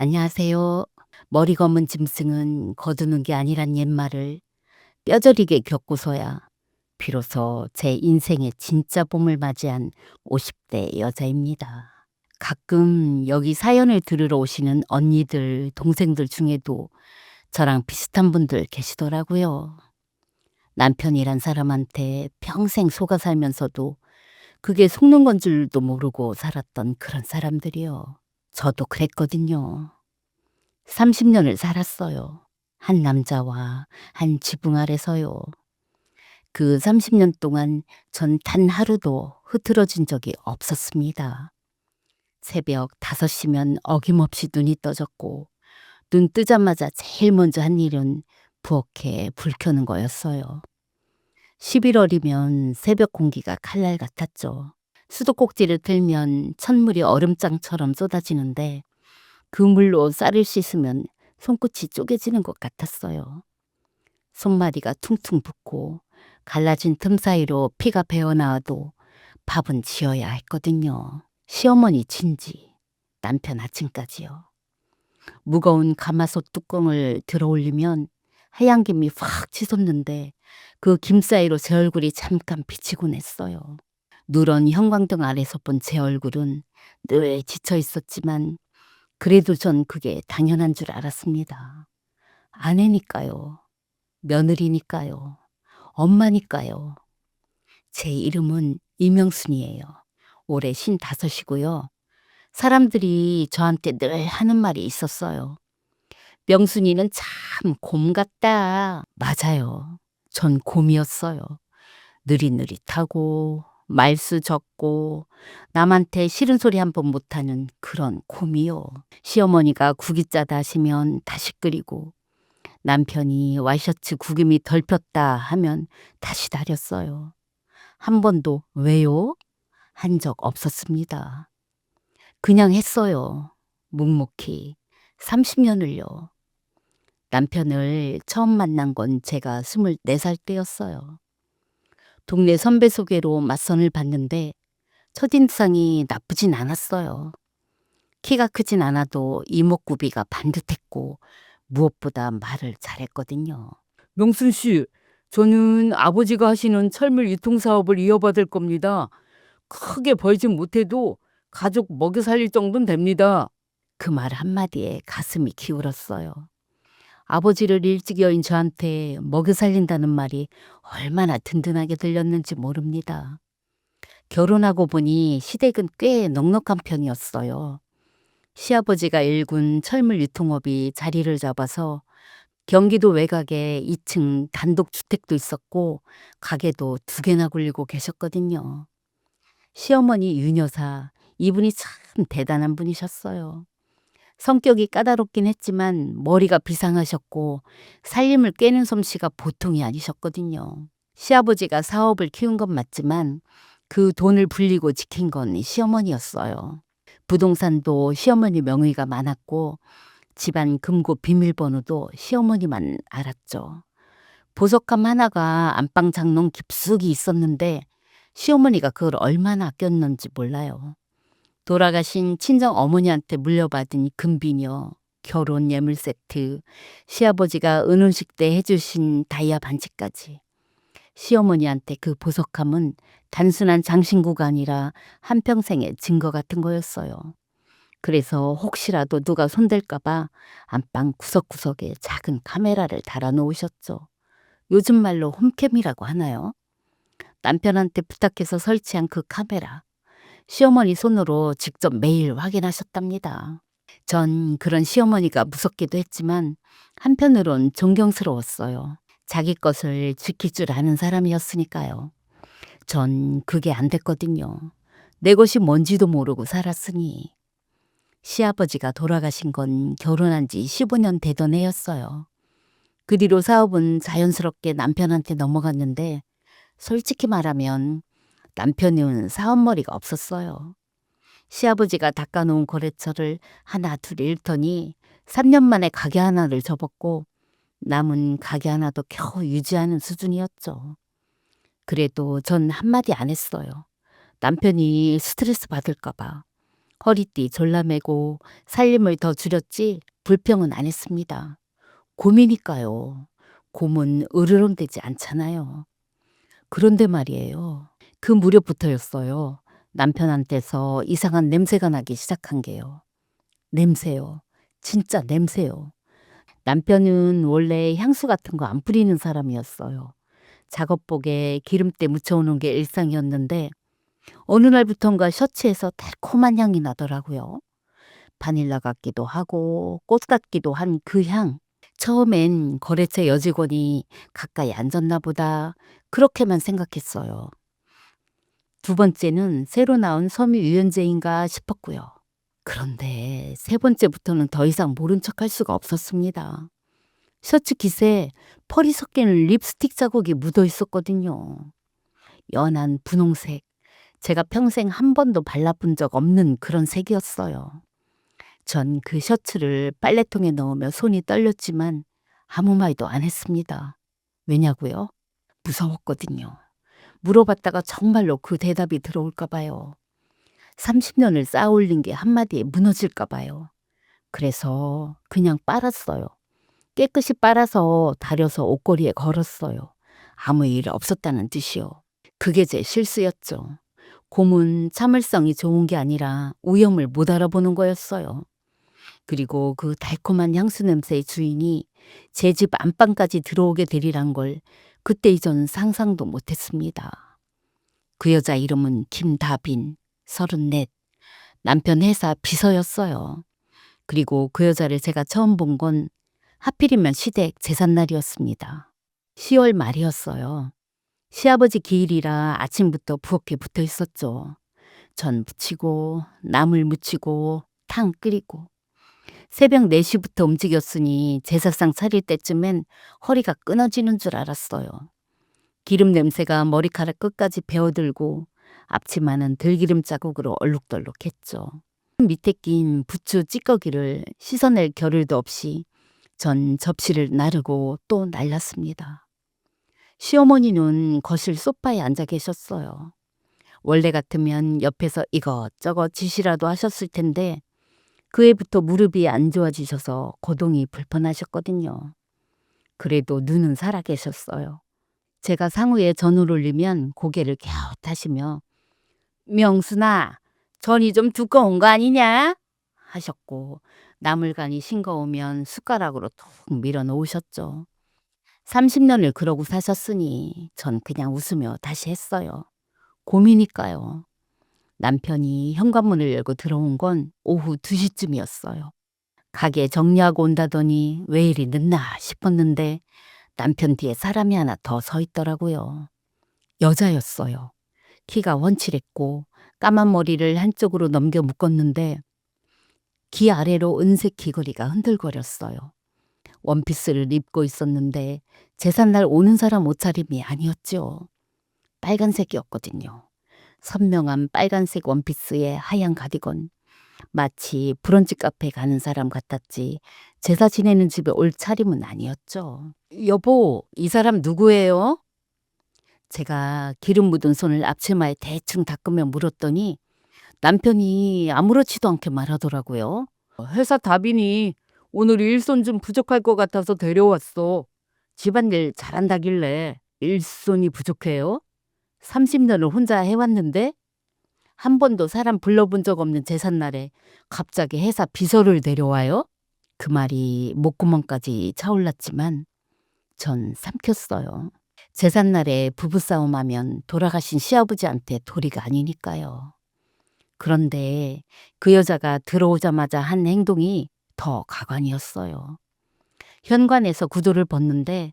안녕하세요. 머리 검은 짐승은 거두는 게 아니란 옛말을 뼈저리게 겪고서야 비로소 제 인생의 진짜 봄을 맞이한 50대 여자입니다. 가끔 여기 사연을 들으러 오시는 언니들, 동생들 중에도 저랑 비슷한 분들 계시더라고요. 남편이란 사람한테 평생 속아 살면서도 그게 속는 건 줄도 모르고 살았던 그런 사람들이요. 저도 그랬거든요. 30년을 살았어요. 한 남자와 한 지붕 아래서요. 그 30년 동안 전 단 하루도 흐트러진 적이 없었습니다. 새벽 5시면 어김없이 눈이 떠졌고 눈 뜨자마자 제일 먼저 한 일은 부엌에 불 켜는 거였어요. 11월이면 새벽 공기가 칼날 같았죠. 수도꼭지를 틀면 찬물이 얼음장처럼 쏟아지는데 그 물로 쌀을 씻으면 손끝이 쪼개지는 것 같았어요. 손마디가 퉁퉁 붓고 갈라진 틈 사이로 피가 배어나와도 밥은 지어야 했거든요. 시어머니 친지, 남편 아침까지요. 무거운 가마솥 뚜껑을 들어 올리면 하얀 김이 확 치솟는데 그 김 사이로 제 얼굴이 잠깐 비치곤 했어요. 누런 형광등 아래서 본 제 얼굴은 늘 지쳐 있었지만 그래도 전 그게 당연한 줄 알았습니다. 아내니까요. 며느리니까요. 엄마니까요. 제 이름은 이명순이에요. 올해 55이고요. 사람들이 저한테 늘 하는 말이 있었어요. 명순이는 참 곰 같다. 맞아요. 전 곰이었어요. 느릿느릿하고 말수 적고 남한테 싫은 소리 한 번 못하는 그런 곰이요. 시어머니가 국이 짜다 하시면 다시 끓이고 남편이 와이셔츠 구김이 덜 폈다 하면 다시 다렸어요. 한 번도 왜요? 한 적 없었습니다. 그냥 했어요. 묵묵히. 30년을요. 남편을 처음 만난 건 제가 24살 때였어요. 동네 선배 소개로 맞선을 봤는데 첫인상이 나쁘진 않았어요. 키가 크진 않아도 이목구비가 반듯했고 무엇보다 말을 잘했거든요. 명순 씨, 저는 아버지가 하시는 철물 유통사업을 이어받을 겁니다. 크게 벌진 못해도 가족 먹여 살릴 정도는 됩니다. 그 말 한마디에 가슴이 기울었어요. 아버지를 일찍 여인 저한테 먹여 살린다는 말이 얼마나 든든하게 들렸는지 모릅니다. 결혼하고 보니 시댁은 꽤 넉넉한 편이었어요. 시아버지가 일군 철물 유통업이 자리를 잡아서 경기도 외곽에 2층 단독주택도 있었고 가게도 2개나 굴리고 계셨거든요. 시어머니 윤여사, 이분이 참 대단한 분이셨어요. 성격이 까다롭긴 했지만 머리가 비상하셨고 살림을 꿰는 솜씨가 보통이 아니셨거든요. 시아버지가 사업을 키운 건 맞지만 그 돈을 불리고 지킨 건 시어머니였어요. 부동산도 시어머니 명의가 많았고 집안 금고 비밀번호도 시어머니만 알았죠. 보석함 하나가 안방 장롱 깊숙이 있었는데 시어머니가 그걸 얼마나 아꼈는지 몰라요. 돌아가신 친정 어머니한테 물려받은 금비녀, 결혼 예물 세트, 시아버지가 은혼식 때 해주신 다이아 반지까지. 시어머니한테 그 보석함은 단순한 장신구가 아니라 한평생의 증거 같은 거였어요. 그래서 혹시라도 누가 손댈까봐 안방 구석구석에 작은 카메라를 달아놓으셨죠. 요즘 말로 홈캠이라고 하나요? 남편한테 부탁해서 설치한 그 카메라. 시어머니 손으로 직접 매일 확인하셨답니다. 전 그런 시어머니가 무섭기도 했지만 한편으론 존경스러웠어요. 자기 것을 지킬 줄 아는 사람이었으니까요. 전 그게 안 됐거든요. 내 것이 뭔지도 모르고 살았으니. 시아버지가 돌아가신 건 결혼한 지 15년 되던 해였어요. 그 뒤로 사업은 자연스럽게 남편한테 넘어갔는데 솔직히 말하면 남편은 사업머리가 없었어요. 시아버지가 닦아놓은 거래처를 하나 둘 잃더니 3년 만에 가게 하나를 접었고 남은 가게 하나도 겨우 유지하는 수준이었죠. 그래도 전 한마디 안 했어요. 남편이 스트레스 받을까 봐. 허리띠 졸라매고 살림을 더 줄였지 불평은 안 했습니다. 곰이니까요. 곰은 으르렁대지 않잖아요. 그런데 말이에요. 그 무렵부터였어요. 남편한테서 이상한 냄새가 나기 시작한 게요. 냄새요. 진짜 냄새요. 남편은 원래 향수 같은 거 안 뿌리는 사람이었어요. 작업복에 기름때 묻혀오는 게 일상이었는데 어느 날부턴가 셔츠에서 달콤한 향이 나더라고요. 바닐라 같기도 하고 꽃 같기도 한 그 향. 처음엔 거래처 여직원이 가까이 앉았나 보다 그렇게만 생각했어요. 두 번째는 새로 나온 섬유 유연제인가 싶었고요. 그런데 세 번째부터는 더 이상 모른 척할 수가 없었습니다. 셔츠 깃에 펄이 섞이는 립스틱 자국이 묻어 있었거든요. 연한 분홍색. 제가 평생 한 번도 발라본 적 없는 그런 색이었어요. 전 그 셔츠를 빨래통에 넣으며 손이 떨렸지만 아무 말도 안 했습니다. 왜냐고요? 무서웠거든요. 물어봤다가 정말로 그 대답이 들어올까 봐요. 30년을 쌓아올린 게 한마디에 무너질까 봐요. 그래서 그냥 빨았어요. 깨끗이 빨아서 다려서 옷걸이에 걸었어요. 아무 일 없었다는 뜻이요. 그게 제 실수였죠. 곰은 참을성이 좋은 게 아니라 위험을 못 알아보는 거였어요. 그리고 그 달콤한 향수 냄새의 주인이 제 집 안방까지 들어오게 되리란 걸 그때 이전 상상도 못했습니다. 그 여자 이름은 김다빈, 34. 남편 회사 비서였어요. 그리고 그 여자를 제가 처음 본 건 하필이면 시댁 제삿날이었습니다. 10월 말이었어요. 시아버지 기일이라 아침부터 부엌에 붙어 있었죠. 전 부치고 나물 무치고 탕 끓이고 새벽 4시부터 움직였으니 제사상 차릴 때쯤엔 허리가 끊어지는 줄 알았어요. 기름 냄새가 머리카락 끝까지 배어들고 앞치마는 들기름 자국으로 얼룩덜룩했죠. 밑에 낀 부추 찌꺼기를 씻어낼 겨를도 없이 전 접시를 나르고 또 날랐습니다. 시어머니는 거실 소파에 앉아 계셨어요. 원래 같으면 옆에서 이것저것 지시라도 하셨을 텐데 그 해부터 무릎이 안 좋아지셔서 거동이 불편하셨거든요. 그래도 눈은 살아계셨어요. 제가 상우에 전을 올리면 고개를 갸웃하시며 명순아, 전이 좀 두꺼운 거 아니냐? 하셨고 나물간이 싱거우면 숟가락으로 툭 밀어 놓으셨죠. 30년을 그러고 사셨으니 전 그냥 웃으며 다시 했어요. 곰이니까요. 남편이 현관문을 열고 들어온 건 오후 2시쯤이었어요. 가게 정리하고 온다더니 왜 이리 늦나 싶었는데 남편 뒤에 사람이 하나 더 서 있더라고요. 여자였어요. 키가 원칠했고 까만 머리를 한쪽으로 넘겨 묶었는데 귀 아래로 은색 귀걸이가 흔들거렸어요. 원피스를 입고 있었는데 제삿날 오는 사람 옷차림이 아니었죠. 빨간색이었거든요. 선명한 빨간색 원피스에 하얀 가디건. 마치 브런치 카페에 가는 사람 같았지 제사 지내는 집에 올 차림은 아니었죠. 여보, 이 사람 누구예요? 제가 기름 묻은 손을 앞치마에 대충 닦으며 물었더니 남편이 아무렇지도 않게 말하더라고요. 회사 다빈이 오늘 일손 좀 부족할 것 같아서 데려왔어. 집안일 잘한다길래. 일손이 부족해요? 30년을 혼자 해왔는데 한 번도 사람 불러본 적 없는 제삿날에 갑자기 회사 비서를 데려와요? 그 말이 목구멍까지 차올랐지만 전 삼켰어요. 제삿날에 부부싸움하면 돌아가신 시아버지한테 도리가 아니니까요. 그런데 그 여자가 들어오자마자 한 행동이 더 가관이었어요. 현관에서 구두를 벗는데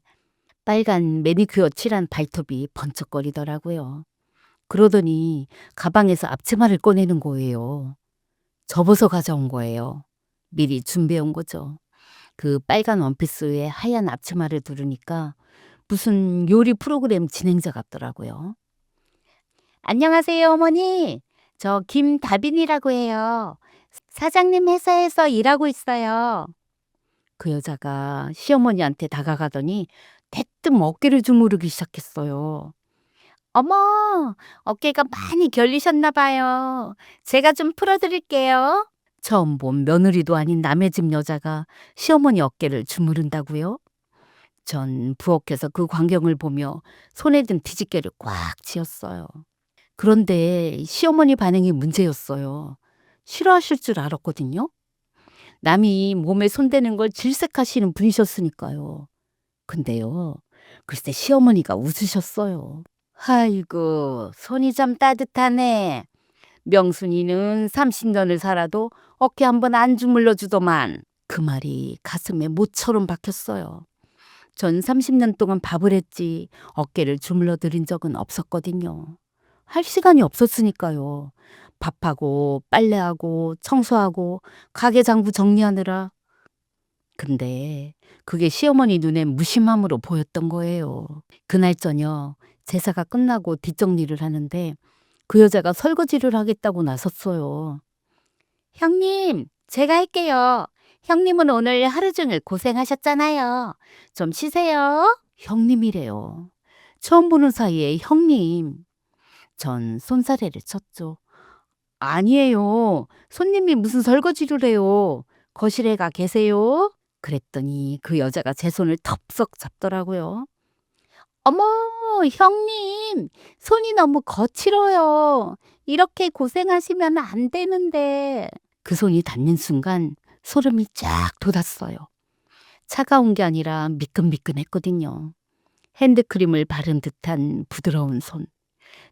빨간 매니큐어 칠한 발톱이 번쩍거리더라고요. 그러더니 가방에서 앞치마를 꺼내는 거예요. 접어서 가져온 거예요. 미리 준비해온 거죠. 그 빨간 원피스에 하얀 앞치마를 두르니까 무슨 요리 프로그램 진행자 같더라고요. 안녕하세요, 어머니. 저 김다빈이라고 해요. 사장님 회사에서 일하고 있어요. 그 여자가 시어머니한테 다가가더니 대뜸 어깨를 주무르기 시작했어요. 어머, 어깨가 많이 결리셨나 봐요. 제가 좀 풀어드릴게요. 처음 본 며느리도 아닌 남의 집 여자가 시어머니 어깨를 주무른다고요? 전 부엌에서 그 광경을 보며 손에 든 뒤집개를 꽉 쥐었어요. 그런데 시어머니 반응이 문제였어요. 싫어하실 줄 알았거든요. 남이 몸에 손대는 걸 질색하시는 분이셨으니까요. 근데요, 글쎄 시어머니가 웃으셨어요. 아이고, 손이 참 따뜻하네. 명순이는 30년을 살아도 어깨 한번 안 주물러 주더만. 그 말이 가슴에 못처럼 박혔어요. 전 30년 동안 밥을 했지 어깨를 주물러 드린 적은 없었거든요. 할 시간이 없었으니까요. 밥하고 빨래하고 청소하고 가게 장부 정리하느라. 근데 그게 시어머니 눈에 무심함으로 보였던 거예요. 그날 저녁 제사가 끝나고 뒷정리를 하는데 그 여자가 설거지를 하겠다고 나섰어요. 형님, 제가 할게요. 형님은 오늘 하루 종일 고생하셨잖아요. 좀 쉬세요. 형님이래요. 처음 보는 사이에 형님. 전 손사래를 쳤죠. 아니에요. 손님이 무슨 설거지를 해요. 거실에 가 계세요. 그랬더니 그 여자가 제 손을 덥석 잡더라고요. 어머, 형님, 손이 너무 거칠어요. 이렇게 고생하시면 안 되는데. 그 손이 닿는 순간 소름이 쫙 돋았어요. 차가운 게 아니라 미끈미끈했거든요. 핸드크림을 바른 듯한 부드러운 손.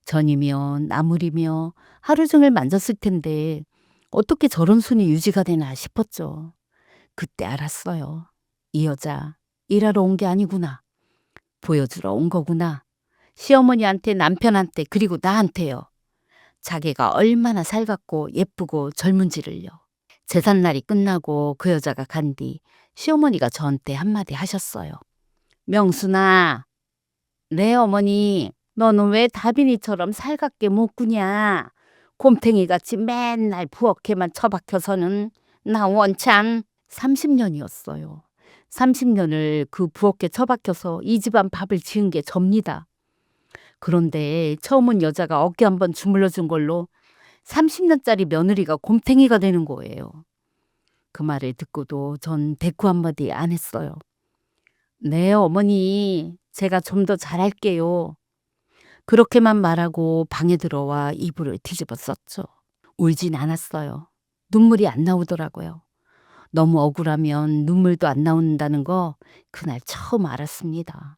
전이며 나물이며 하루 종일 만졌을 텐데 어떻게 저런 손이 유지가 되나 싶었죠. 그때 알았어요. 이 여자 일하러 온 게 아니구나. 보여주러 온 거구나. 시어머니한테 남편한테 그리고 나한테요. 자기가 얼마나 살갑고 예쁘고 젊은지를요. 제삿날이 끝나고 그 여자가 간 뒤 시어머니가 저한테 한마디 하셨어요. 명순아, 네 어머니, 너는 왜 다빈이처럼 살갑게 못 구냐? 곰탱이같이 맨날 부엌에만 처박혀서는 나 원참 30년이었어요. 30년을 그 부엌에 처박혀서 이 집안 밥을 지은 게 접니다. 그런데 처음 온 여자가 어깨 한번 주물러 준 걸로 30년짜리 며느리가 곰탱이가 되는 거예요. 그 말을 듣고도 전 대꾸 한마디 안 했어요. 네, 어머니, 제가 좀 더 잘할게요. 그렇게만 말하고 방에 들어와 이불을 뒤집어 썼죠. 울진 않았어요. 눈물이 안 나오더라고요. 너무 억울하면 눈물도 안 나온다는 거 그날 처음 알았습니다.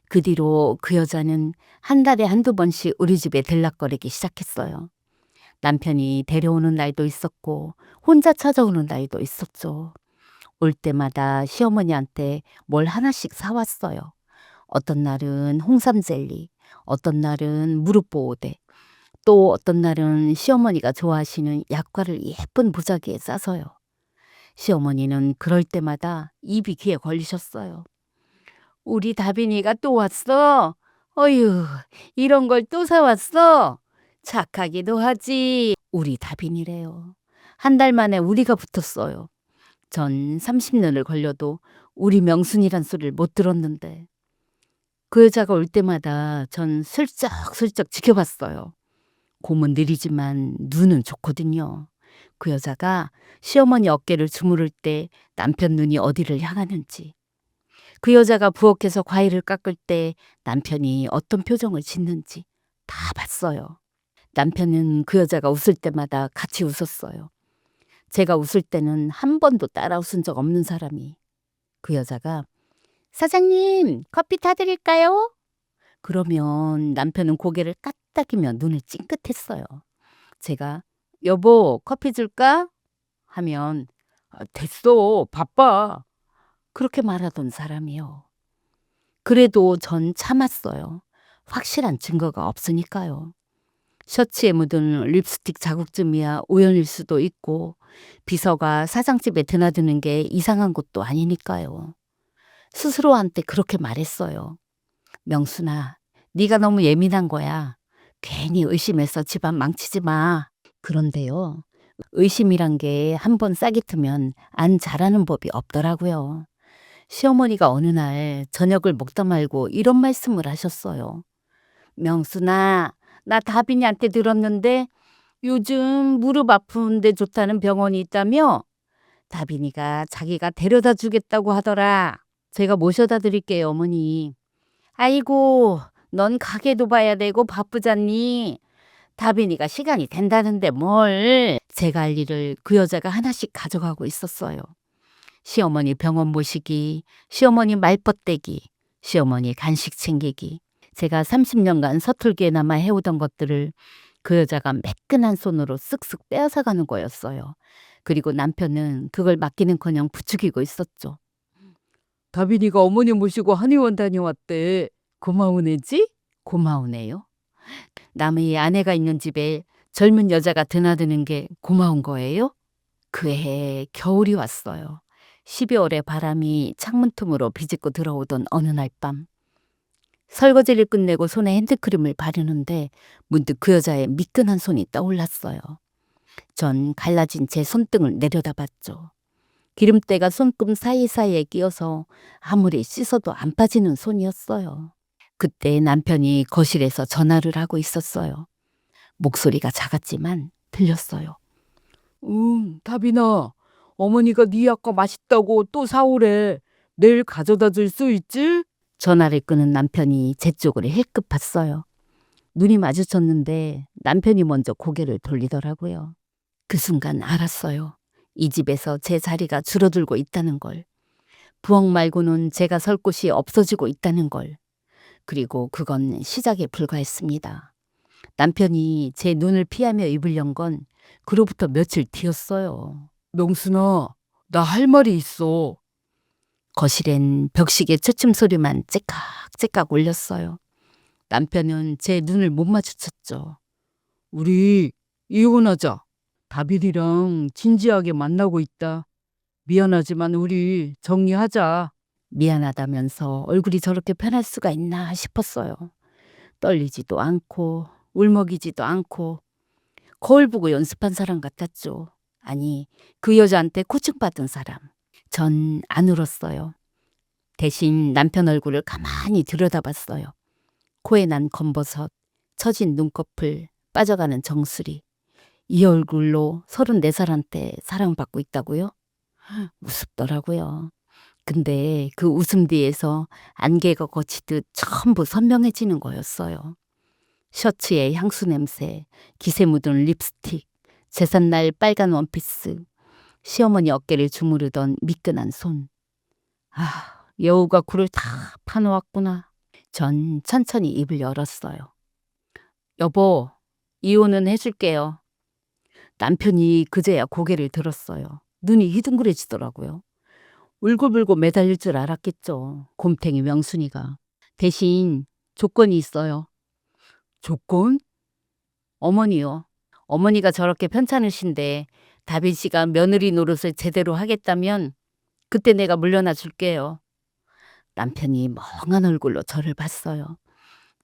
그 뒤로 그 여자는 한 달에 한두 번씩 우리 집에 들락거리기 시작했어요. 남편이 데려오는 날도 있었고 혼자 찾아오는 날도 있었죠. 올 때마다 시어머니한테 뭘 하나씩 사왔어요. 어떤 날은 홍삼 젤리, 어떤 날은 무릎 보호대, 또 어떤 날은 시어머니가 좋아하시는 약과를 예쁜 보자기에 싸서요. 시어머니는 그럴 때마다 입이 귀에 걸리셨어요. 우리 다빈이가 또 왔어? 어휴, 이런 걸 또 사왔어? 착하기도 하지. 우리 다빈이래요. 한 달 만에 우리가 붙었어요. 전 30년을 걸려도 우리 명순이란 소리를 못 들었는데 그 여자가 올 때마다 전 슬쩍슬쩍 지켜봤어요. 곰은 느리지만 눈은 좋거든요. 그 여자가 시어머니 어깨를 주무를 때 남편 눈이 어디를 향하는지, 그 여자가 부엌에서 과일을 깎을 때 남편이 어떤 표정을 짓는지 다 봤어요. 남편은 그 여자가 웃을 때마다 같이 웃었어요. 제가 웃을 때는 한 번도 따라 웃은 적 없는 사람이 그 여자가 사장님 커피 타드릴까요? 그러면 남편은 고개를 까딱이며 눈을 찡긋했어요. 제가 여보 커피 줄까? 하면 됐어 바빠 그렇게 말하던 사람이요. 그래도 전 참았어요. 확실한 증거가 없으니까요. 셔츠에 묻은 립스틱 자국쯤이야 우연일 수도 있고 비서가 사장집에 드나드는 게 이상한 것도 아니니까요. 스스로한테 그렇게 말했어요. 명순아, 네가 너무 예민한 거야. 괜히 의심해서 집안 망치지 마. 그런데요. 의심이란 게 한 번 싹이 트면 안 자라는 법이 없더라고요. 시어머니가 어느 날 저녁을 먹다 말고 이런 말씀을 하셨어요. 명순아, 나 다빈이한테 들었는데 요즘 무릎 아픈데 좋다는 병원이 있다며? 다빈이가 자기가 데려다 주겠다고 하더라. 제가 모셔다 드릴게요, 어머니. 아이고, 넌 가게도 봐야 되고 바쁘잖니. 다빈이가 시간이 된다는데 뭘. 제가 할 일을 그 여자가 하나씩 가져가고 있었어요. 시어머니 병원 모시기, 시어머니 말벗대기, 시어머니 간식 챙기기. 제가 30년간 서툴게나마 해오던 것들을 그 여자가 매끈한 손으로 쓱쓱 빼앗아가는 거였어요. 그리고 남편은 그걸 맡기는커녕 부추기고 있었죠. 다빈이가 어머니 모시고 한의원 다녀왔대. 고마운 애지? 고마운 애요? 남의 아내가 있는 집에 젊은 여자가 드나드는 게 고마운 거예요? 그해 겨울이 왔어요. 12월에 바람이 창문 틈으로 비집고 들어오던 어느 날 밤. 설거지를 끝내고 손에 핸드크림을 바르는데 문득 그 여자의 미끈한 손이 떠올랐어요. 전 갈라진 제 손등을 내려다봤죠. 기름때가 손금 사이사이에 끼어서 아무리 씻어도 안 빠지는 손이었어요. 그때 남편이 거실에서 전화를 하고 있었어요. 목소리가 작았지만 들렸어요. 다빈아, 어머니가 네 아까 맛있다고 또 사오래. 내일 가져다 줄 수 있지? 전화를 끄는 남편이 제 쪽으로 힐끗 봤어요. 눈이 마주쳤는데 남편이 먼저 고개를 돌리더라고요. 그 순간 알았어요. 이 집에서 제 자리가 줄어들고 있다는 걸. 부엌 말고는 제가 설 곳이 없어지고 있다는 걸. 그리고 그건 시작에 불과했습니다. 남편이 제 눈을 피하며 입을 연 건 그로부터 며칠 뒤였어요. 명순아, 나 할 말이 있어. 거실엔 벽시계 초침 소리만 째깍째깍 울렸어요. 남편은 제 눈을 못 마주쳤죠. 우리 이혼하자. 다빈이랑 진지하게 만나고 있다. 미안하지만 우리 정리하자. 미안하다면서 얼굴이 저렇게 변할 수가 있나 싶었어요. 떨리지도 않고 울먹이지도 않고 거울 보고 연습한 사람 같았죠. 아니, 그 여자한테 코칭받은 사람. 전 안 울었어요. 대신 남편 얼굴을 가만히 들여다봤어요. 코에 난 검버섯, 처진 눈꺼풀, 빠져가는 정수리. 이 얼굴로 34살한테 사랑받고 있다고요? 우습더라고요. 근데 그 웃음 뒤에서 안개가 걷히듯 전부 선명해지는 거였어요. 셔츠에 향수 냄새, 기세 묻은 립스틱, 제삿날 빨간 원피스, 시어머니 어깨를 주무르던 미끈한 손. 아, 여우가 굴을 다 파놓았구나. 전 천천히 입을 열었어요. 여보, 이혼은 해줄게요. 남편이 그제야 고개를 들었어요. 눈이 희둥그레지더라고요. 울고불고 매달릴 줄 알았겠죠. 곰탱이 명순이가. 대신 조건이 있어요. 조건? 어머니요. 어머니가 저렇게 편찮으신데 다빈 씨가 며느리 노릇을 제대로 하겠다면 그때 내가 물러나 줄게요. 남편이 멍한 얼굴로 저를 봤어요.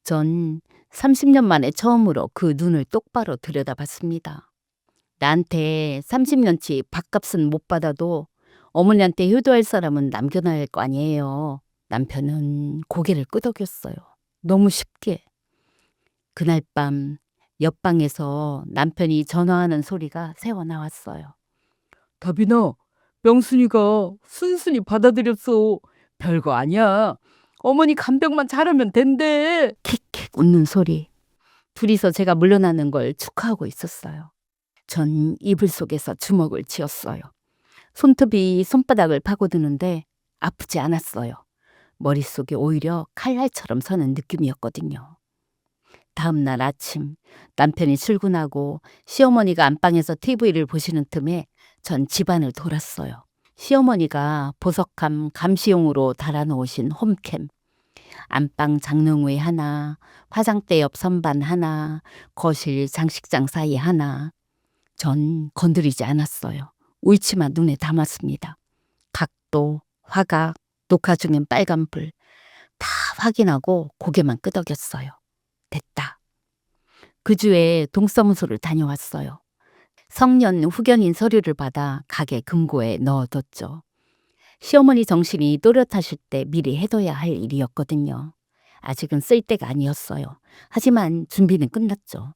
전 30년 만에 처음으로 그 눈을 똑바로 들여다봤습니다. 나한테 30년치 밥값은 못 받아도 어머니한테 효도할 사람은 남겨놔야 할 거 아니에요. 남편은 고개를 끄덕였어요. 너무 쉽게. 그날 밤 옆방에서 남편이 전화하는 소리가 새어나왔어요. 다빈아, 명순이가 순순히 받아들였어. 별거 아니야. 어머니 간병만 잘하면 된대. 킥킥 웃는 소리. 둘이서 제가 물러나는 걸 축하하고 있었어요. 전 이불 속에서 주먹을 쥐었어요. 손톱이 손바닥을 파고드는데 아프지 않았어요. 머릿속에 오히려 칼날처럼 서는 느낌이었거든요. 다음 날 아침 남편이 출근하고 시어머니가 안방에서 TV를 보시는 틈에 전 집안을 돌았어요. 시어머니가 보석함 감시용으로 달아놓으신 홈캠, 안방 장롱 위 하나, 화장대 옆 선반 하나, 거실 장식장 사이 하나. 전 건드리지 않았어요. 옳지만 눈에 담았습니다. 각도, 화각, 녹화 중인 빨간불 다 확인하고 고개만 끄덕였어요. 됐다. 그 주에 동사무소를 다녀왔어요. 성년 후견인 서류를 받아 가게 금고에 넣어뒀죠. 시어머니 정신이 또렷하실 때 미리 해둬야 할 일이었거든요. 아직은 쓸 때가 아니었어요. 하지만 준비는 끝났죠.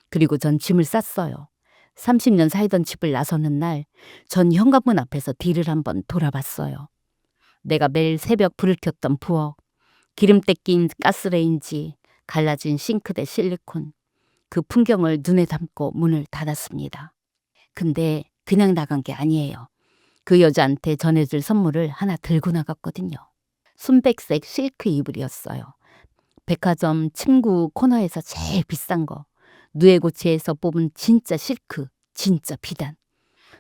그리고 전 짐을 쌌어요. 30년 살던 집을 나서는 날 전 현관문 앞에서 뒤를 한번 돌아봤어요. 내가 매일 새벽 불을 켰던 부엌, 기름때 낀 가스레인지, 갈라진 싱크대 실리콘, 그 풍경을 눈에 담고 문을 닫았습니다. 근데 그냥 나간 게 아니에요. 그 여자한테 전해줄 선물을 하나 들고 나갔거든요. 순백색 실크 이불이었어요. 백화점 침구 코너에서 제일 비싼 거. 누에고치에서 뽑은 진짜 실크, 진짜 비단.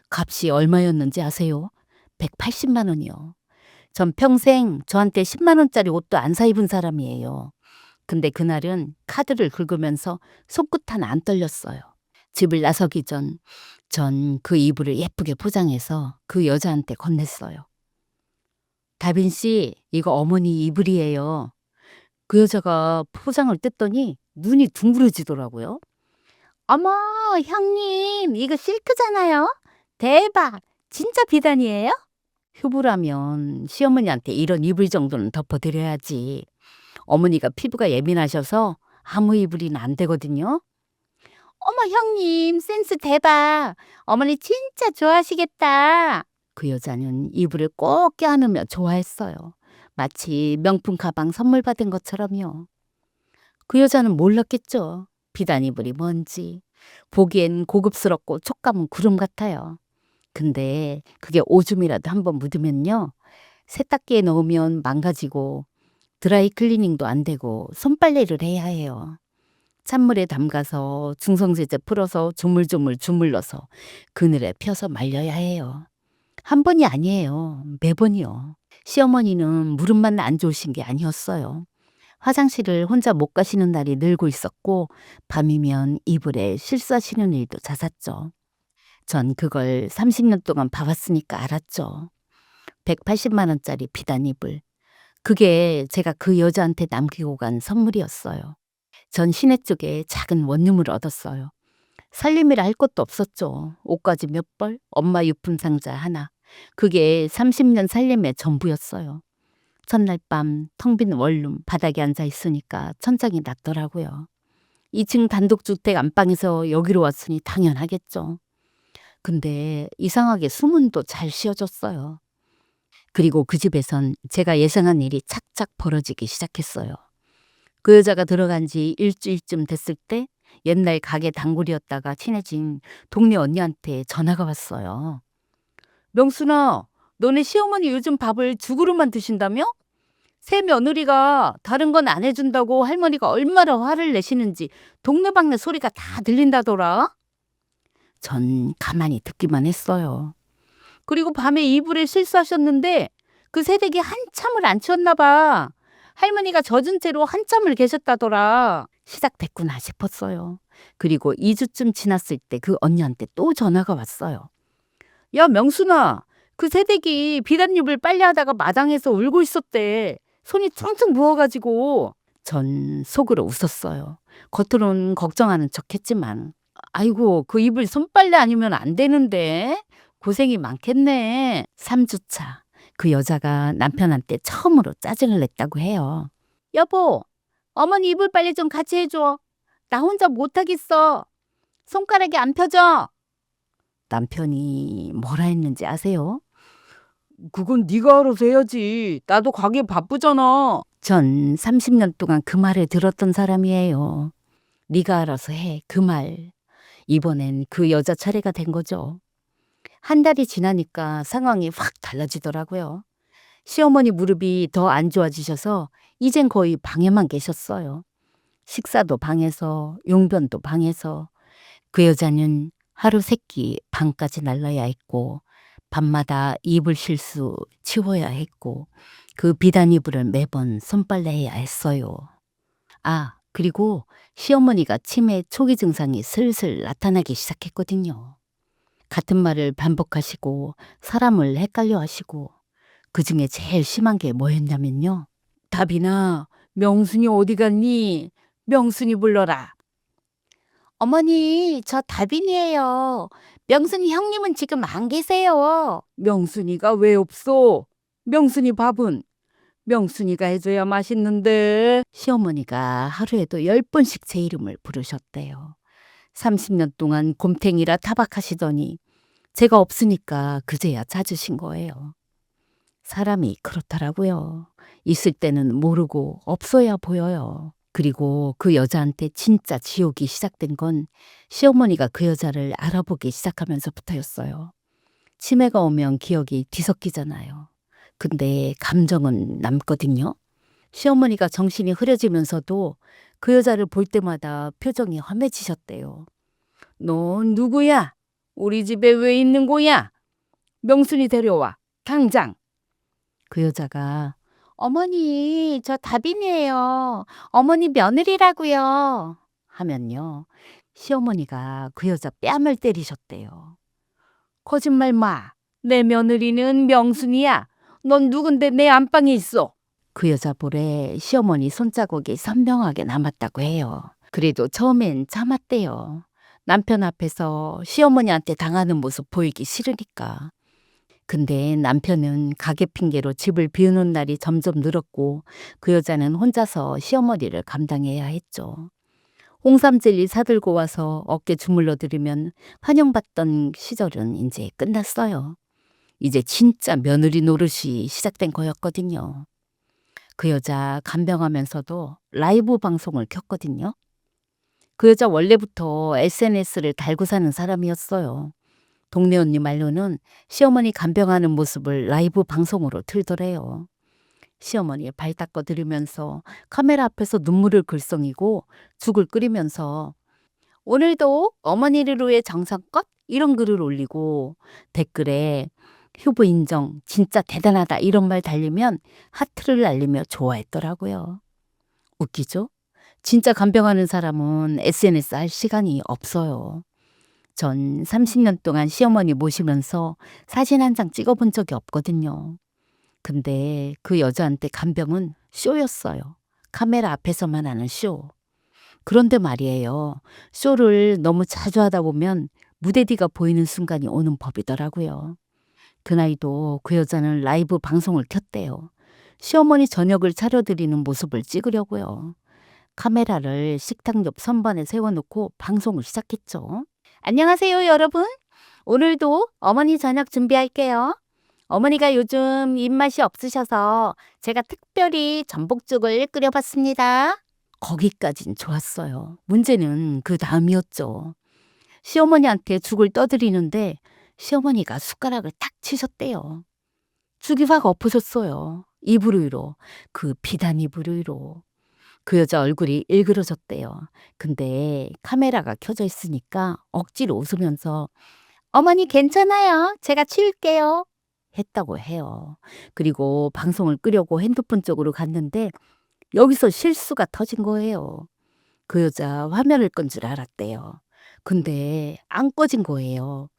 값이 얼마였는지 아세요? 180만 원이요. 전 평생 저한테 10만 원짜리 옷도 안 사 입은 사람이에요. 근데 그날은 카드를 긁으면서 손끝 하나 안 떨렸어요. 집을 나서기 전 그 이불을 예쁘게 포장해서 그 여자한테 건넸어요. 다빈 씨, 이거 어머니 이불이에요. 그 여자가 포장을 뜯더니 눈이 둥그러지더라고요. 어머, 형님, 이거 실크잖아요? 대박! 진짜 비단이에요? 효부라면 시어머니한테 이런 이불 정도는 덮어드려야지. 어머니가 피부가 예민하셔서 아무 이불이는 안 되거든요. 어머, 형님, 센스 대박. 어머니 진짜 좋아하시겠다. 그 여자는 이불을 꼭 껴안으며 좋아했어요. 마치 명품 가방 선물 받은 것처럼요. 그 여자는 몰랐겠죠. 비단 이불이 뭔지. 보기엔 고급스럽고 촉감은 구름 같아요. 근데 그게 오줌이라도 한번 묻으면요. 세탁기에 넣으면 망가지고 드라이 클리닝도 안 되고 손빨래를 해야 해요. 찬물에 담가서 중성세제 풀어서 조물조물 주물러서 그늘에 펴서 말려야 해요. 한 번이 아니에요. 매번이요. 시어머니는 무릎만 안 좋으신 게 아니었어요. 화장실을 혼자 못 가시는 날이 늘고 있었고 밤이면 이불에 실수하시는 일도 잦았죠. 전 그걸 30년 동안 봐왔으니까 알았죠. 180만 원짜리 비단 이불. 그게 제가 그 여자한테 남기고 간 선물이었어요. 전 시내 쪽에 작은 원룸을 얻었어요. 살림이라 할 것도 없었죠. 옷가지 몇 벌, 엄마 유품 상자 하나. 그게 30년 살림의 전부였어요. 첫날 밤 텅 빈 원룸 바닥에 앉아 있으니까 천장이 낮더라고요. 2층 단독주택 안방에서 여기로 왔으니 당연하겠죠. 근데 이상하게 수문도 잘 씌워졌어요. 그리고 그 집에선 제가 예상한 일이 착착 벌어지기 시작했어요. 그 여자가 들어간 지 일주일쯤 됐을 때 옛날 가게 단골이었다가 친해진 동네 언니한테 전화가 왔어요. 명순아, 너네 시어머니 요즘 밥을 죽으로만 드신다며? 새 며느리가 다른 건 안 해준다고 할머니가 얼마나 화를 내시는지 동네방네 소리가 다 들린다더라. 전 가만히 듣기만 했어요. 그리고 밤에 이불에 실수하셨는데 그 새댁이 한참을 안 치웠나 봐. 할머니가 젖은 채로 한참을 계셨다더라. 시작됐구나 싶었어요. 그리고 2주쯤 지났을 때 그 언니한테 또 전화가 왔어요. 야, 명순아, 그 새댁이 비단잎을 빨래하다가 마당에서 울고 있었대. 손이 퉁퉁 부어가지고. 전 속으로 웃었어요. 겉으론 걱정하는 척했지만 아이고 그 이불 손빨래 아니면 안 되는데 고생이 많겠네. 3주차 그 여자가 남편한테 처음으로 짜증을 냈다고 해요. 여보, 어머니 이불 빨래 좀 같이 해줘. 나 혼자 못하겠어. 손가락이 안 펴져. 남편이 뭐라 했는지 아세요? 그건 네가 알아서 해야지. 나도 가게 바쁘잖아. 전 30년 동안 그 말을 들었던 사람이에요. 네가 알아서 해. 그 말. 이번엔 그 여자 차례가 된 거죠. 한 달이 지나니까 상황이 확 달라지더라고요. 시어머니 무릎이 더 안 좋아지셔서 이젠 거의 방에만 계셨어요. 식사도 방에서, 용변도 방에서. 그 여자는 하루 세끼 방까지 날라야 했고 밤마다 이불 실수 치워야 했고 그 비단 이불을 매번 손빨래해야 했어요. 아, 그리고 시어머니가 치매 초기 증상이 슬슬 나타나기 시작했거든요. 같은 말을 반복하시고 사람을 헷갈려 하시고 그중에 제일 심한 게 뭐였냐면요. 다빈아, 명순이 어디 갔니? 명순이 불러라. 어머니, 저 다빈이에요. 명순이 형님은 지금 안 계세요. 명순이가 왜 없어? 명순이 밥은? 명순이가 해줘야 맛있는데. 시어머니가 하루에도 10번씩 제 이름을 부르셨대요. 30년 동안 곰탱이라 타박하시더니 제가 없으니까 그제야 찾으신 거예요. 사람이 그렇더라고요. 있을 때는 모르고 없어야 보여요. 그리고 그 여자한테 진짜 지옥이 시작된 건 시어머니가 그 여자를 알아보기 시작하면서부터였어요. 치매가 오면 기억이 뒤섞이잖아요. 근데 감정은 남거든요. 시어머니가 정신이 흐려지면서도 그 여자를 볼 때마다 표정이 험해지셨대요. 너 누구야? 우리 집에 왜 있는 거야? 명순이 데려와. 당장. 그 여자가 어머니, 저 다빈이에요. 어머니 며느리라고요. 하면요. 시어머니가 그 여자 뺨을 때리셨대요. 거짓말 마. 내 며느리는 명순이야. 넌 누군데 내 안방에 있어. 그 여자 볼에 시어머니 손자국이 선명하게 남았다고 해요. 그래도 처음엔 참았대요. 남편 앞에서 시어머니한테 당하는 모습 보이기 싫으니까. 근데 남편은 가게 핑계로 집을 비우는 날이 점점 늘었고 그 여자는 혼자서 시어머니를 감당해야 했죠. 홍삼 젤리 사들고 와서 어깨 주물러 드리면 환영받던 시절은 이제 끝났어요. 이제 진짜 며느리 노릇이 시작된 거였거든요. 그 여자 간병하면서도 라이브 방송을 켰거든요. 그 여자 원래부터 SNS를 달고 사는 사람이었어요. 동네 언니 말로는 시어머니 간병하는 모습을 라이브 방송으로 틀더래요. 시어머니 발 닦아 드리면서 카메라 앞에서 눈물을 글썽이고 죽을 끓이면서 오늘도 어머니를 위해 정성껏 이런 글을 올리고 댓글에 효부 인정 진짜 대단하다 이런 말 달리면 하트를 날리며 좋아했더라고요. 웃기죠? 진짜 간병하는 사람은 SNS 할 시간이 없어요. 전 30년 동안 시어머니 모시면서 사진 한 장 찍어본 적이 없거든요. 근데 그 여자한테 간병은 쇼였어요. 카메라 앞에서만 하는 쇼. 그런데 말이에요. 쇼를 너무 자주 하다 보면 무대 뒤가 보이는 순간이 오는 법이더라고요. 그날도 그 여자는 라이브 방송을 켰대요. 시어머니 저녁을 차려드리는 모습을 찍으려고요. 카메라를 식탁 옆 선반에 세워놓고 방송을 시작했죠. 안녕하세요, 여러분. 오늘도 어머니 저녁 준비할게요. 어머니가 요즘 입맛이 없으셔서 제가 특별히 전복죽을 끓여봤습니다. 거기까진 좋았어요. 문제는 그 다음이었죠. 시어머니한테 죽을 떠드리는데 시어머니가 숟가락을 탁 치셨대요. 죽이 확 엎어졌어요. 이불 위로, 비단 이불 위로. 그 여자 얼굴이 일그러졌대요. 근데 카메라가 켜져 있으니까 억지로 웃으면서 어머니 괜찮아요. 제가 치울게요. 했다고 해요. 그리고 방송을 끄려고 핸드폰 쪽으로 갔는데 여기서 실수가 터진 거예요. 그 여자 화면을 끈 줄 알았대요. 근데 안 꺼진 거예요.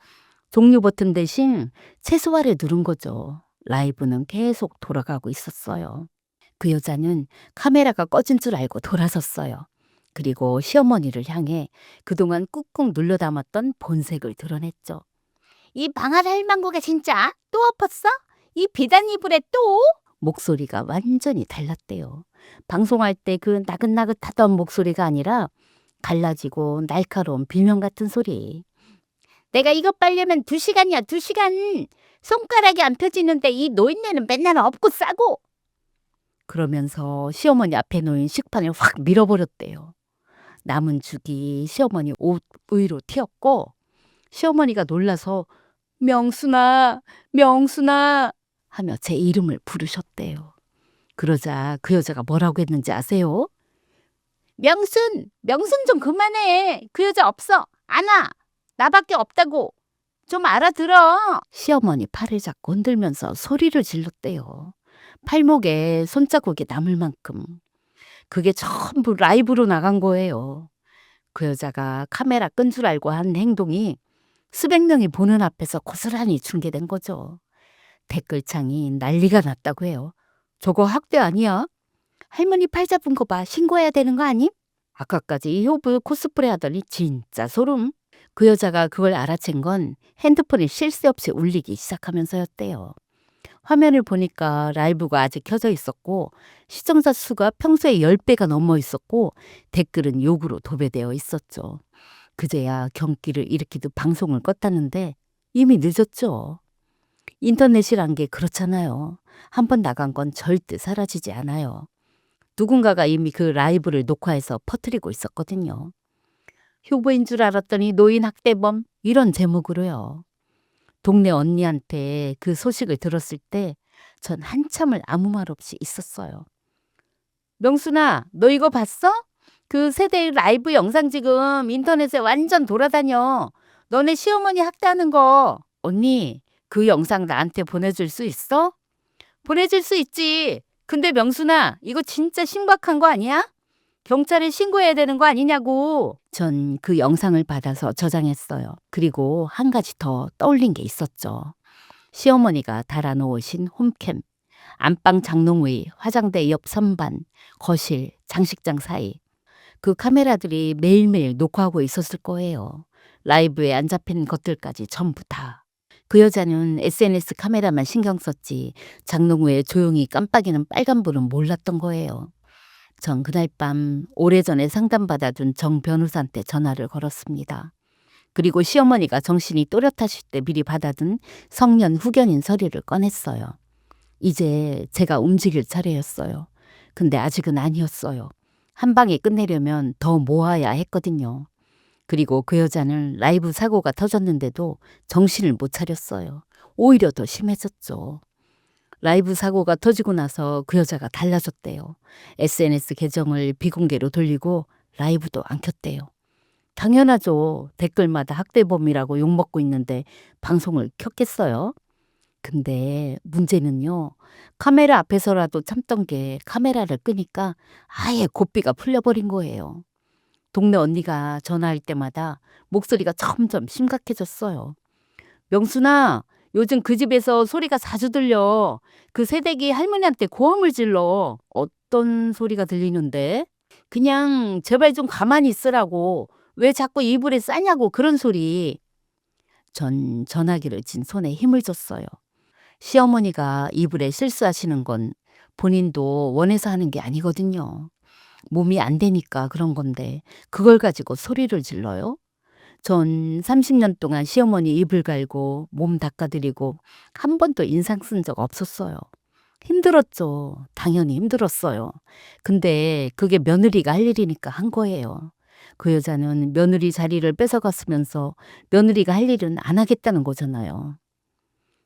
종료 버튼 대신 최소화를 누른 거죠. 라이브는 계속 돌아가고 있었어요. 그 여자는 카메라가 꺼진 줄 알고 돌아섰어요. 그리고 시어머니를 향해 그동안 꾹꾹 눌러 담았던 본색을 드러냈죠. 이 망할 할망구가 진짜 또 엎었어? 이 비단 이불에 또? 목소리가 완전히 달랐대요. 방송할 때 그 나긋나긋하던 목소리가 아니라 갈라지고 날카로운 비명 같은 소리. 내가 이거 빨려면 2시간이야, 2시간. 손가락이 안 펴지는데 이 노인네는 맨날 엎고 싸고. 그러면서 시어머니 앞에 놓인 식판을 확 밀어버렸대요. 남은 죽이 시어머니 옷 위로 튀었고 시어머니가 놀라서 명순아, 명순아 하며 제 이름을 부르셨대요. 그러자 그 여자가 뭐라고 했는지 아세요? 명순, 명순 좀 그만해. 그 여자 없어. 안 와. 나밖에 없다고. 좀 알아들어. 시어머니 팔을 잡고 흔들면서 소리를 질렀대요. 팔목에 손자국이 남을 만큼. 그게 전부 라이브로 나간 거예요. 그 여자가 카메라 끈 줄 알고 한 행동이 수백 명이 보는 앞에서 고스란히 중계된 거죠. 댓글창이 난리가 났다고 해요. 저거 학대 아니야? 할머니 팔 잡은 거 봐. 신고해야 되는 거 아님? 아까까지 효부 코스프레 하더니 진짜 소름. 그 여자가 그걸 알아챈 건 핸드폰이 쉴 새 없이 울리기 시작하면서였대요. 화면을 보니까 라이브가 아직 켜져 있었고 시청자 수가 평소에 10배가 넘어 있었고 댓글은 욕으로 도배되어 있었죠. 그제야 경기를 일으키듯 방송을 껐다는데 이미 늦었죠. 인터넷이란 게 그렇잖아요. 한 번 나간 건 절대 사라지지 않아요. 누군가가 이미 그 라이브를 녹화해서 퍼뜨리고 있었거든요. 효부인 줄 알았더니 노인 학대범 이런 제목으로요. 동네 언니한테 그 소식을 들었을 때 전 한참을 아무 말 없이 있었어요. 명순아, 너 이거 봤어? 그 세대의 라이브 영상 지금 인터넷에 완전 돌아다녀. 너네 시어머니 학대하는 거. 언니, 그 영상 나한테 보내줄 수 있어? 보내줄 수 있지. 근데 명순아, 이거 진짜 심각한 거 아니야? 경찰에 신고해야 되는 거 아니냐고. 전 그 영상을 받아서 저장했어요. 그리고 한 가지 더 떠올린 게 있었죠. 시어머니가 달아놓으신 홈캠, 안방 장롱의 화장대 옆 선반, 거실, 장식장 사이. 그 카메라들이 매일매일 녹화하고 있었을 거예요. 라이브에 안 잡힌 것들까지 전부 다. 그 여자는 SNS 카메라만 신경 썼지 장롱 후에 조용히 깜빡이는 빨간불은 몰랐던 거예요. 전 그날 밤 오래전에 상담받아둔 정 변호사한테 전화를 걸었습니다. 그리고 시어머니가 정신이 또렷하실 때 미리 받아둔 성년 후견인 서류를 꺼냈어요. 이제 제가 움직일 차례였어요. 근데 아직은 아니었어요. 한 방에 끝내려면 더 모아야 했거든요. 그리고 그 여자는 라이브 사고가 터졌는데도 정신을 못 차렸어요. 오히려 더 심해졌죠. 라이브 사고가 터지고 나서 그 여자가 달라졌대요. SNS 계정을 비공개로 돌리고 라이브도 안 켰대요. 당연하죠. 댓글마다 학대범이라고 욕먹고 있는데 방송을 켰겠어요? 근데 문제는요. 카메라 앞에서라도 참던 게 카메라를 끄니까 아예 고삐가 풀려버린 거예요. 동네 언니가 전화할 때마다 목소리가 점점 심각해졌어요. 명순아, 요즘 그 집에서 소리가 자주 들려. 그 새댁이 할머니한테 고함을 질러. 어떤 소리가 들리는데? 그냥 제발 좀 가만히 있으라고. 왜 자꾸 이불에 싸냐고 그런 소리. 전 전화기를 진 손에 힘을 줬어요. 시어머니가 이불에 실수하시는 건 본인도 원해서 하는 게 아니거든요. 몸이 안 되니까 그런 건데 그걸 가지고 소리를 질러요? 전 30년 동안 시어머니 이불 갈고 몸 닦아드리고 한 번도 인상 쓴 적 없었어요. 힘들었죠. 당연히 힘들었어요. 근데 그게 며느리가 할 일이니까 한 거예요. 그 여자는 며느리 자리를 뺏어갔으면서 며느리가 할 일은 안 하겠다는 거잖아요.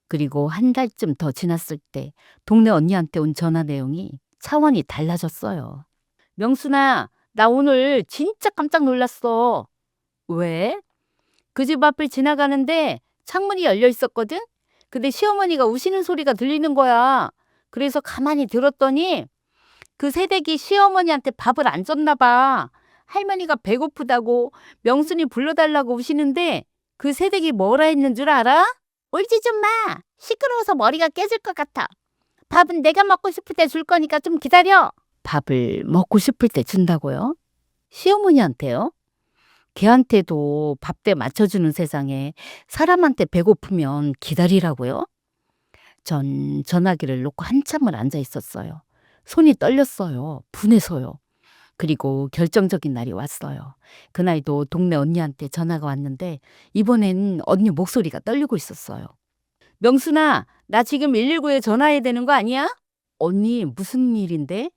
그리고 한 달쯤 더 지났을 때 동네 언니한테 온 전화 내용이 차원이 달라졌어요. 명순아, 나 오늘 진짜 깜짝 놀랐어. 왜? 그 집 앞을 지나가는데 창문이 열려 있었거든? 근데 시어머니가 우시는 소리가 들리는 거야. 그래서 가만히 들었더니 그 새댁이 시어머니한테 밥을 안 줬나 봐. 할머니가 배고프다고 명순이 불러달라고 우시는데 그 새댁이 뭐라 했는 줄 알아? 울지 좀 마. 시끄러워서 머리가 깨질 것 같아. 밥은 내가 먹고 싶을 때 줄 거니까 좀 기다려. 밥을 먹고 싶을 때 준다고요? 시어머니한테요? 걔한테도 밥때 맞춰주는 세상에 사람한테 배고프면 기다리라고요? 전 전화기를 놓고 한참을 앉아 있었어요. 손이 떨렸어요. 분해서요. 그리고 결정적인 날이 왔어요. 그날도 동네 언니한테 전화가 왔는데 이번엔 언니 목소리가 떨리고 있었어요. 명순아, 나 지금 119에 전화해야 되는 거 아니야? 언니, 무슨 일인데?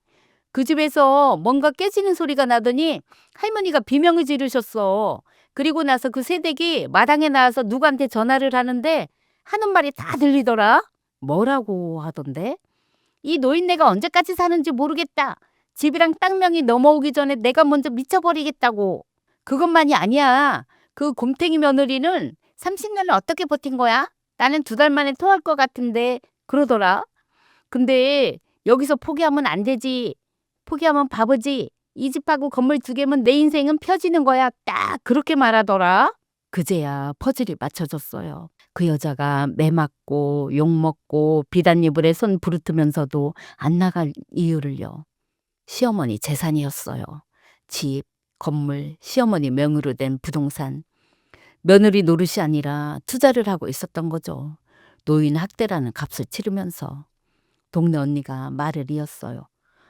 그 집에서 뭔가 깨지는 소리가 나더니 할머니가 비명을 지르셨어. 그리고 나서 그 새댁이 마당에 나와서 누구한테 전화를 하는데 하는 말이 다 들리더라. 뭐라고 하던데? 이 노인네가 언제까지 사는지 모르겠다. 집이랑 땅명이 넘어오기 전에 내가 먼저 미쳐버리겠다고. 그것만이 아니야. 그 곰탱이 며느리는 30년을 어떻게 버틴 거야? 나는 2달 만에 토할 것 같은데 그러더라. 근데 여기서 포기하면 안 되지. 포기하면 바보지. 이 집하고 건물 2개면 내 인생은 펴지는 거야. 딱 그렇게 말하더라. 그제야 퍼즐이 맞춰졌어요. 그 여자가 매 맞고 욕먹고 비단이불에 손 부르트면서도 안 나갈 이유를요. 시어머니 재산이었어요. 집, 건물, 시어머니 명의로 된 부동산. 며느리 노릇이 아니라 투자를 하고 있었던 거죠. 노인 학대라는 값을 치르면서. 동네 언니가 말을 이었어요.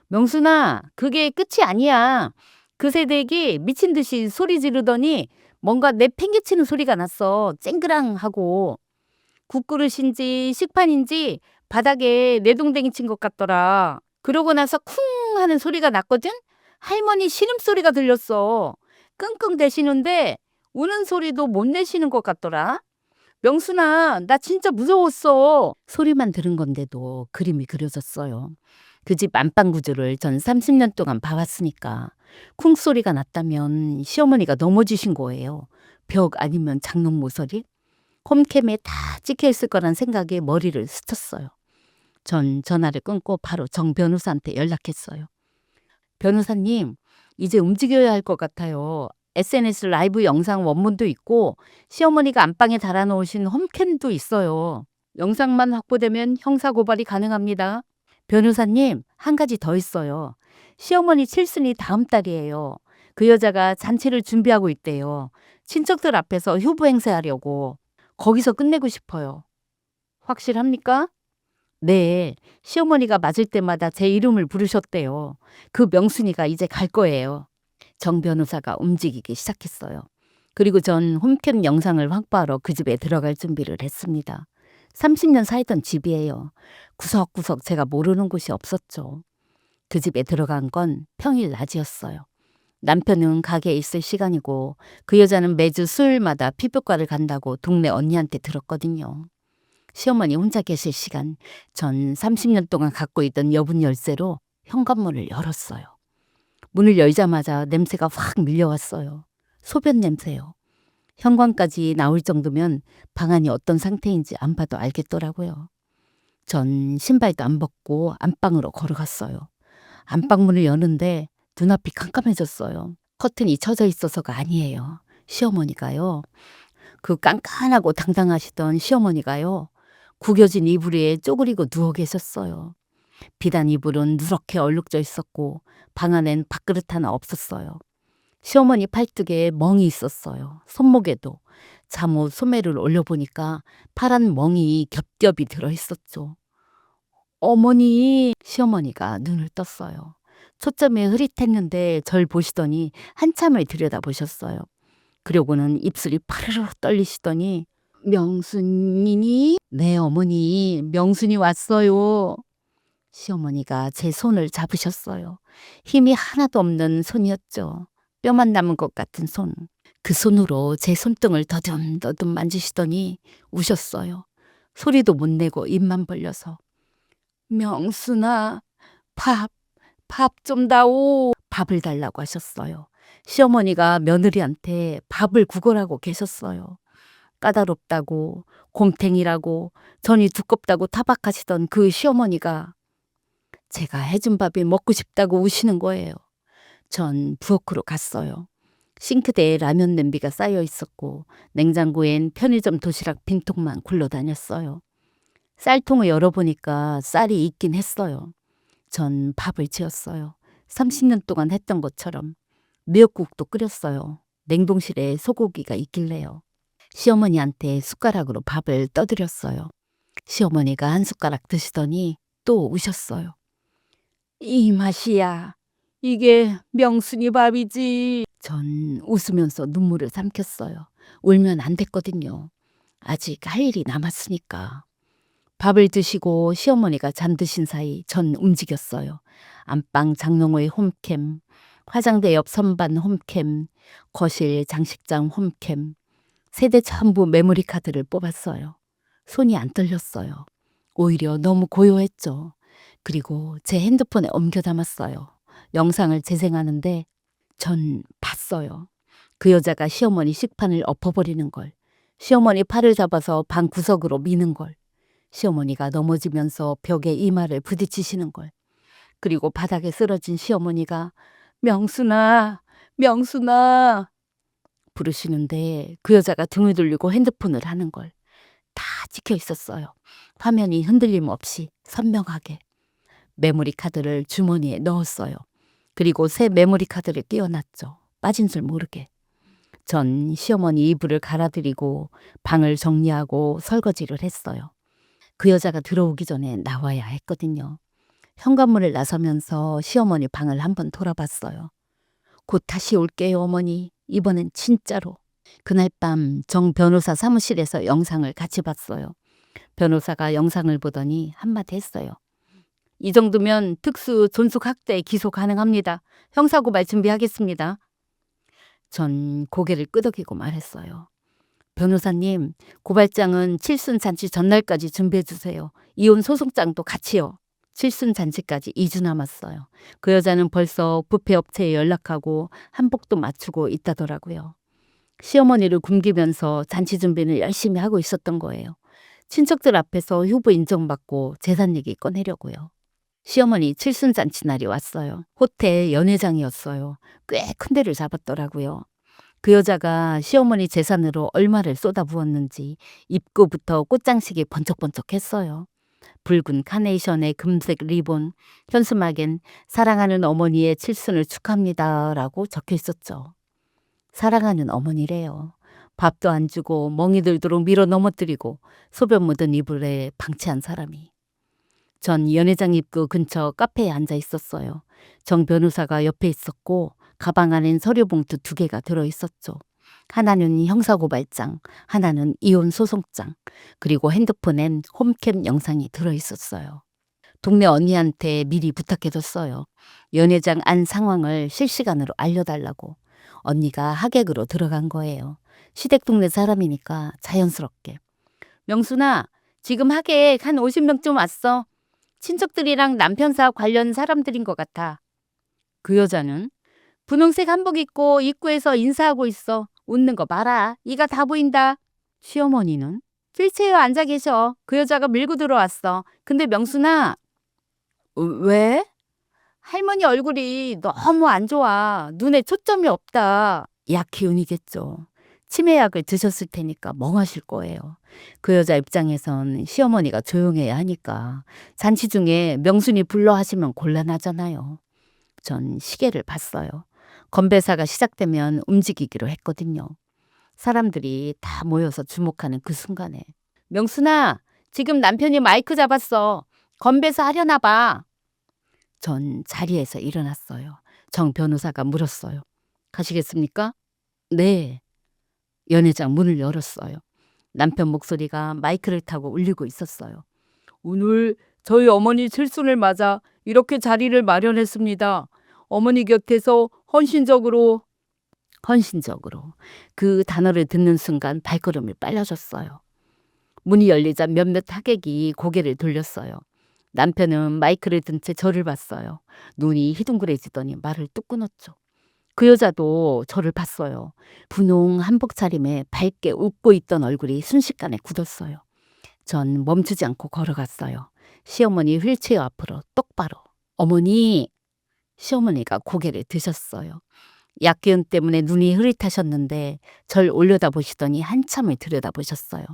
명순아, 그게 끝이 아니야. 그 새댁이 미친 듯이 소리 지르더니 뭔가 내팽개치는 소리가 났어. 쨍그랑하고. 국그릇인지 식판인지 바닥에 내동댕이 친 것 같더라. 그러고 나서 쿵 하는 소리가 났거든? 할머니 신음소리가 들렸어. 끙끙 대시는데 우는 소리도 못 내시는 것 같더라. 명순아, 나 진짜 무서웠어. 소리만 들은 건데도 그림이 그려졌어요. 그 집 안방구조를 전 30년 동안 봐왔으니까 쿵 소리가 났다면 시어머니가 넘어지신 거예요. 벽 아니면 장롱 모서리? 홈캠에 다 찍혀 있을 거란 생각에 머리를 스쳤어요. 전 전화를 끊고 바로 정 변호사한테 연락했어요. 변호사님, 이제 움직여야 할 것 같아요. SNS 라이브 영상 원문도 있고 시어머니가 안방에 달아놓으신 홈캠도 있어요. 영상만 확보되면 형사고발이 가능합니다. 변호사님, 한 가지 더 있어요. 시어머니 칠순이 다음 달이에요. 그 여자가 잔치를 준비하고 있대요. 친척들 앞에서 효부 행세하려고. 거기서 끝내고 싶어요. 확실합니까? 네, 시어머니가 맞을 때마다 제 이름을 부르셨대요. 그 명순이가 이제 갈 거예요. 정 변호사가 움직이기 시작했어요. 그리고 전 홈캠 영상을 확보하러 그 집에 들어갈 준비를 했습니다. 30년 살던 집이에요. 구석구석 제가 모르는 곳이 없었죠. 그 집에 들어간 건 평일 낮이었어요. 남편은 가게에 있을 시간이고 그 여자는 매주 수요일마다 피부과를 간다고 동네 언니한테 들었거든요. 시어머니 혼자 계실 시간, 전 30년 동안 갖고 있던 여분 열쇠로 현관문을 열었어요. 문을 열자마자 냄새가 확 밀려왔어요. 소변 냄새요. 현관까지 나올 정도면 방 안이 어떤 상태인지 안 봐도 알겠더라고요. 전 신발도 안 벗고 안방으로 걸어갔어요. 안방문을 여는데 눈앞이 깜깜해졌어요. 커튼이 쳐져 있어서가 아니에요. 시어머니가요. 그 깐깐하고 당당하시던 시어머니가요. 구겨진 이불 위에 쪼그리고 누워 계셨어요. 비단 이불은 누렇게 얼룩져 있었고 방 안엔 밥그릇 하나 없었어요. 시어머니 팔뚝에 멍이 있었어요. 손목에도. 잠옷 소매를 올려보니까 파란 멍이 겹겹이 들어있었죠. 어머니, 시어머니가 눈을 떴어요. 초점이 흐릿했는데 절 보시더니 한참을 들여다보셨어요. 그러고는 입술이 파르르 떨리시더니 명순이니? 네, 어머니, 명순이 왔어요. 시어머니가 제 손을 잡으셨어요. 힘이 하나도 없는 손이었죠. 뼈만 남은 것 같은 손. 그 손으로 제 손등을 더듬더듬 만지시더니 우셨어요. 소리도 못 내고 입만 벌려서. 명순아, 밥 좀 다오. 밥을 달라고 하셨어요. 시어머니가 며느리한테 밥을 구걸하고 계셨어요. 까다롭다고, 곰탱이라고, 전이 두껍다고 타박하시던 그 시어머니가 제가 해준 밥이 먹고 싶다고 우시는 거예요. 전 부엌으로 갔어요. 싱크대에 라면 냄비가 쌓여 있었고 냉장고엔 편의점 도시락 빈통만 굴러다녔어요. 쌀통을 열어보니까 쌀이 있긴 했어요. 전 밥을 지었어요. 30년 동안 했던 것처럼. 미역국도 끓였어요. 냉동실에 소고기가 있길래요. 시어머니한테 숟가락으로 밥을 떠드렸어요. 시어머니가 한 숟가락 드시더니 또 우셨어요. 이 맛이야. 이게 명순이 밥이지. 전 웃으면서 눈물을 삼켰어요. 울면 안 됐거든요. 아직 할 일이 남았으니까. 밥을 드시고 시어머니가 잠드신 사이 전 움직였어요. 안방 장롱의 홈캠, 화장대 옆 선반 홈캠, 거실 장식장 홈캠, 세대 전부 메모리 카드를 뽑았어요. 손이 안 떨렸어요. 오히려 너무 고요했죠. 그리고 제 핸드폰에 옮겨 담았어요. 영상을 재생하는데 전 봤어요. 그 여자가 시어머니 식판을 엎어버리는 걸. 시어머니 팔을 잡아서 방 구석으로 미는 걸. 시어머니가 넘어지면서 벽에 이마를 부딪히시는 걸. 그리고 바닥에 쓰러진 시어머니가 명순아, 명순아 부르시는데 그 여자가 등을 돌리고 핸드폰을 하는 걸. 다 찍혀 있었어요. 화면이 흔들림 없이 선명하게. 메모리 카드를 주머니에 넣었어요. 그리고 새 메모리 카드를 끼워놨죠. 빠진 줄 모르게. 전 시어머니 이불을 갈아드리고 방을 정리하고 설거지를 했어요. 그 여자가 들어오기 전에 나와야 했거든요. 현관문을 나서면서 시어머니 방을 한번 돌아봤어요. 곧 다시 올게요, 어머니. 이번엔 진짜로. 그날 밤 정 변호사 사무실에서 영상을 같이 봤어요. 변호사가 영상을 보더니 한마디 했어요. 이 정도면 특수 존속학대 기소 가능합니다. 형사고발 준비하겠습니다. 전 고개를 끄덕이고 말했어요. 변호사님, 고발장은 칠순잔치 전날까지 준비해 주세요. 이혼 소송장도 같이요. 칠순잔치까지 2주 남았어요. 그 여자는 벌써 부페업체에 연락하고 한복도 맞추고 있다더라고요. 시어머니를 굶기면서 잔치 준비를 열심히 하고 있었던 거예요. 친척들 앞에서 효부 인정받고 재산 얘기 꺼내려고요. 시어머니 칠순잔치 날이 왔어요. 호텔 연회장이었어요. 꽤 큰 데를 잡았더라고요. 그 여자가 시어머니 재산으로 얼마를 쏟아부었는지 입구부터 꽃장식이 번쩍번쩍했어요. 붉은 카네이션의 금색 리본, 현수막엔 사랑하는 어머니의 칠순을 축하합니다라고 적혀 있었죠. 사랑하는 어머니래요. 밥도 안 주고 멍이 들도록 밀어 넘어뜨리고 소변 묻은 이불에 방치한 사람이. 전 연회장 입구 근처 카페에 앉아 있었어요. 정 변호사가 옆에 있었고 가방 안엔 서류 봉투 2개가 들어있었죠. 하나는 형사고발장, 하나는 이혼 소송장, 그리고 핸드폰엔 홈캠 영상이 들어있었어요. 동네 언니한테 미리 부탁해뒀어요. 연회장 안 상황을 실시간으로 알려달라고. 언니가 하객으로 들어간 거예요. 시댁 동네 사람이니까 자연스럽게. 명순아, 지금 하객 한 50명쯤 왔어. 친척들이랑 남편 사업 관련 사람들인 것 같아. 그 여자는 분홍색 한복 입고 입구에서 인사하고 있어. 웃는 거 봐라. 이가 다 보인다. 시어머니는 휠체어에 앉아 계셔. 그 여자가 밀고 들어왔어. 근데 명순아, 왜? 할머니 얼굴이 너무 안 좋아. 눈에 초점이 없다. 약 기운이겠죠. 치매약을 드셨을 테니까 멍하실 거예요. 그 여자 입장에선 시어머니가 조용해야 하니까 잔치 중에 명순이 불러 하시면 곤란하잖아요. 전 시계를 봤어요. 건배사가 시작되면 움직이기로 했거든요. 사람들이 다 모여서 주목하는 그 순간에 명순아, 지금 남편이 마이크 잡았어. 건배사 하려나 봐. 전 자리에서 일어났어요. 정 변호사가 물었어요. 가시겠습니까? 네. 연회장 문을 열었어요. 남편 목소리가 마이크를 타고 울리고 있었어요. 오늘 저희 어머니 칠순을 맞아 이렇게 자리를 마련했습니다. 어머니 곁에서 헌신적으로 그 단어를 듣는 순간 발걸음이 빨라졌어요. 문이 열리자 몇몇 하객이 고개를 돌렸어요. 남편은 마이크를 든 채 저를 봤어요. 눈이 희둥그레지더니 말을 뚝 끊었죠. 그 여자도 저를 봤어요. 분홍 한복 차림에 밝게 웃고 있던 얼굴이 순식간에 굳었어요. 전 멈추지 않고 걸어갔어요. 시어머니 휠체어 앞으로 똑바로. 어머니, 시어머니가 고개를 드셨어요. 약기운 때문에 눈이 흐릿하셨는데 절 올려다보시더니 한참을 들여다보셨어요.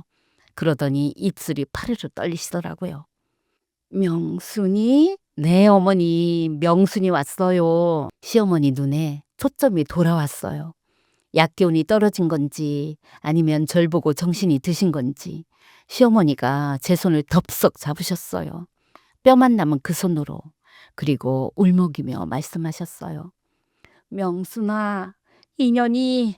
그러더니 입술이 파르르 떨리시더라고요. 명순이? 네, 어머니, 명순이 왔어요. 시어머니 눈에 초점이 돌아왔어요. 약기운이 떨어진 건지 아니면 절 보고 정신이 드신 건지 시어머니가 제 손을 덥석 잡으셨어요. 뼈만 남은 그 손으로. 그리고 울먹이며 말씀하셨어요. 명순아, 인연이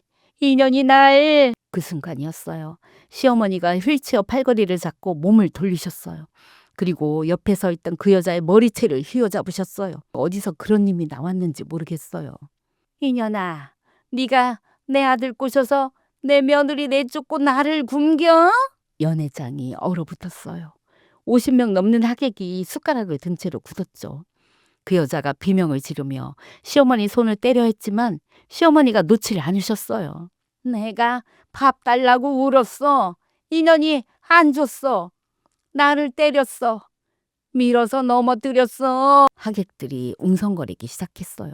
날. 그 순간이었어요. 시어머니가 휠체어 팔걸이를 잡고 몸을 돌리셨어요. 그리고 옆에 서 있던 그 여자의 머리채를 휘어잡으셨어요. 어디서 그런 님이 나왔는지 모르겠어요. 인연아, 네가 내 아들 꼬셔서 내 며느리 내쫓고 나를 굶겨? 연회장이 얼어붙었어요. 50명 넘는 하객이 숟가락을 든 채로 굳었죠. 그 여자가 비명을 지르며 시어머니 손을 때려 했지만 시어머니가 놓지 않으셨어요. 내가 밥 달라고 울었어. 인연이 안 줬어. 나를 때렸어. 밀어서 넘어뜨렸어. 하객들이 웅성거리기 시작했어요.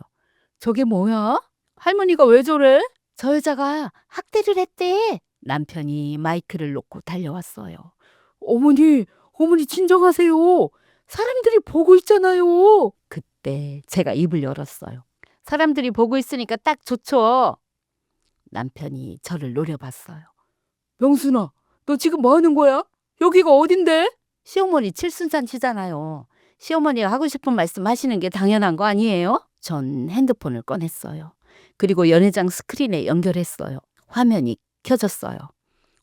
저게 뭐야? 할머니가 왜 저래? 저 여자가 학대를 했대. 남편이 마이크를 놓고 달려왔어요. 어머니 진정하세요. 사람들이 보고 있잖아요. 그때 제가 입을 열었어요. 사람들이 보고 있으니까 딱 좋죠. 남편이 저를 노려봤어요. 명순아, 너 지금 뭐 하는 거야? 여기가 어딘데? 시어머니 칠순잔치잖아요. 시어머니가 하고 싶은 말씀 하시는 게 당연한 거 아니에요? 전 핸드폰을 꺼냈어요. 그리고 연회장 스크린에 연결했어요. 화면이 켜졌어요.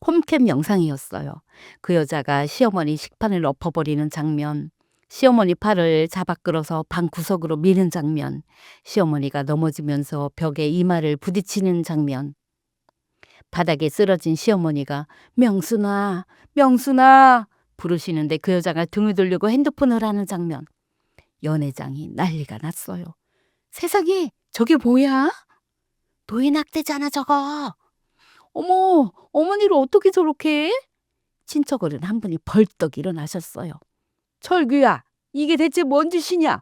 홈캠 영상이었어요. 그 여자가 시어머니 식판을 엎어버리는 장면, 시어머니 팔을 잡아 끌어서 방 구석으로 미는 장면, 시어머니가 넘어지면서 벽에 이마를 부딪히는 장면, 바닥에 쓰러진 시어머니가 명순아, 명순아 부르시는데 그 여자가 등을 돌리고 핸드폰을 하는 장면. 연회장이 난리가 났어요. 세상에, 저게 뭐야? 노인학대잖아, 저거. 어머, 어머니를 어떻게 저렇게 해? 친척어른 한 분이 벌떡 일어나셨어요. 철규야, 이게 대체 뭔 짓이냐?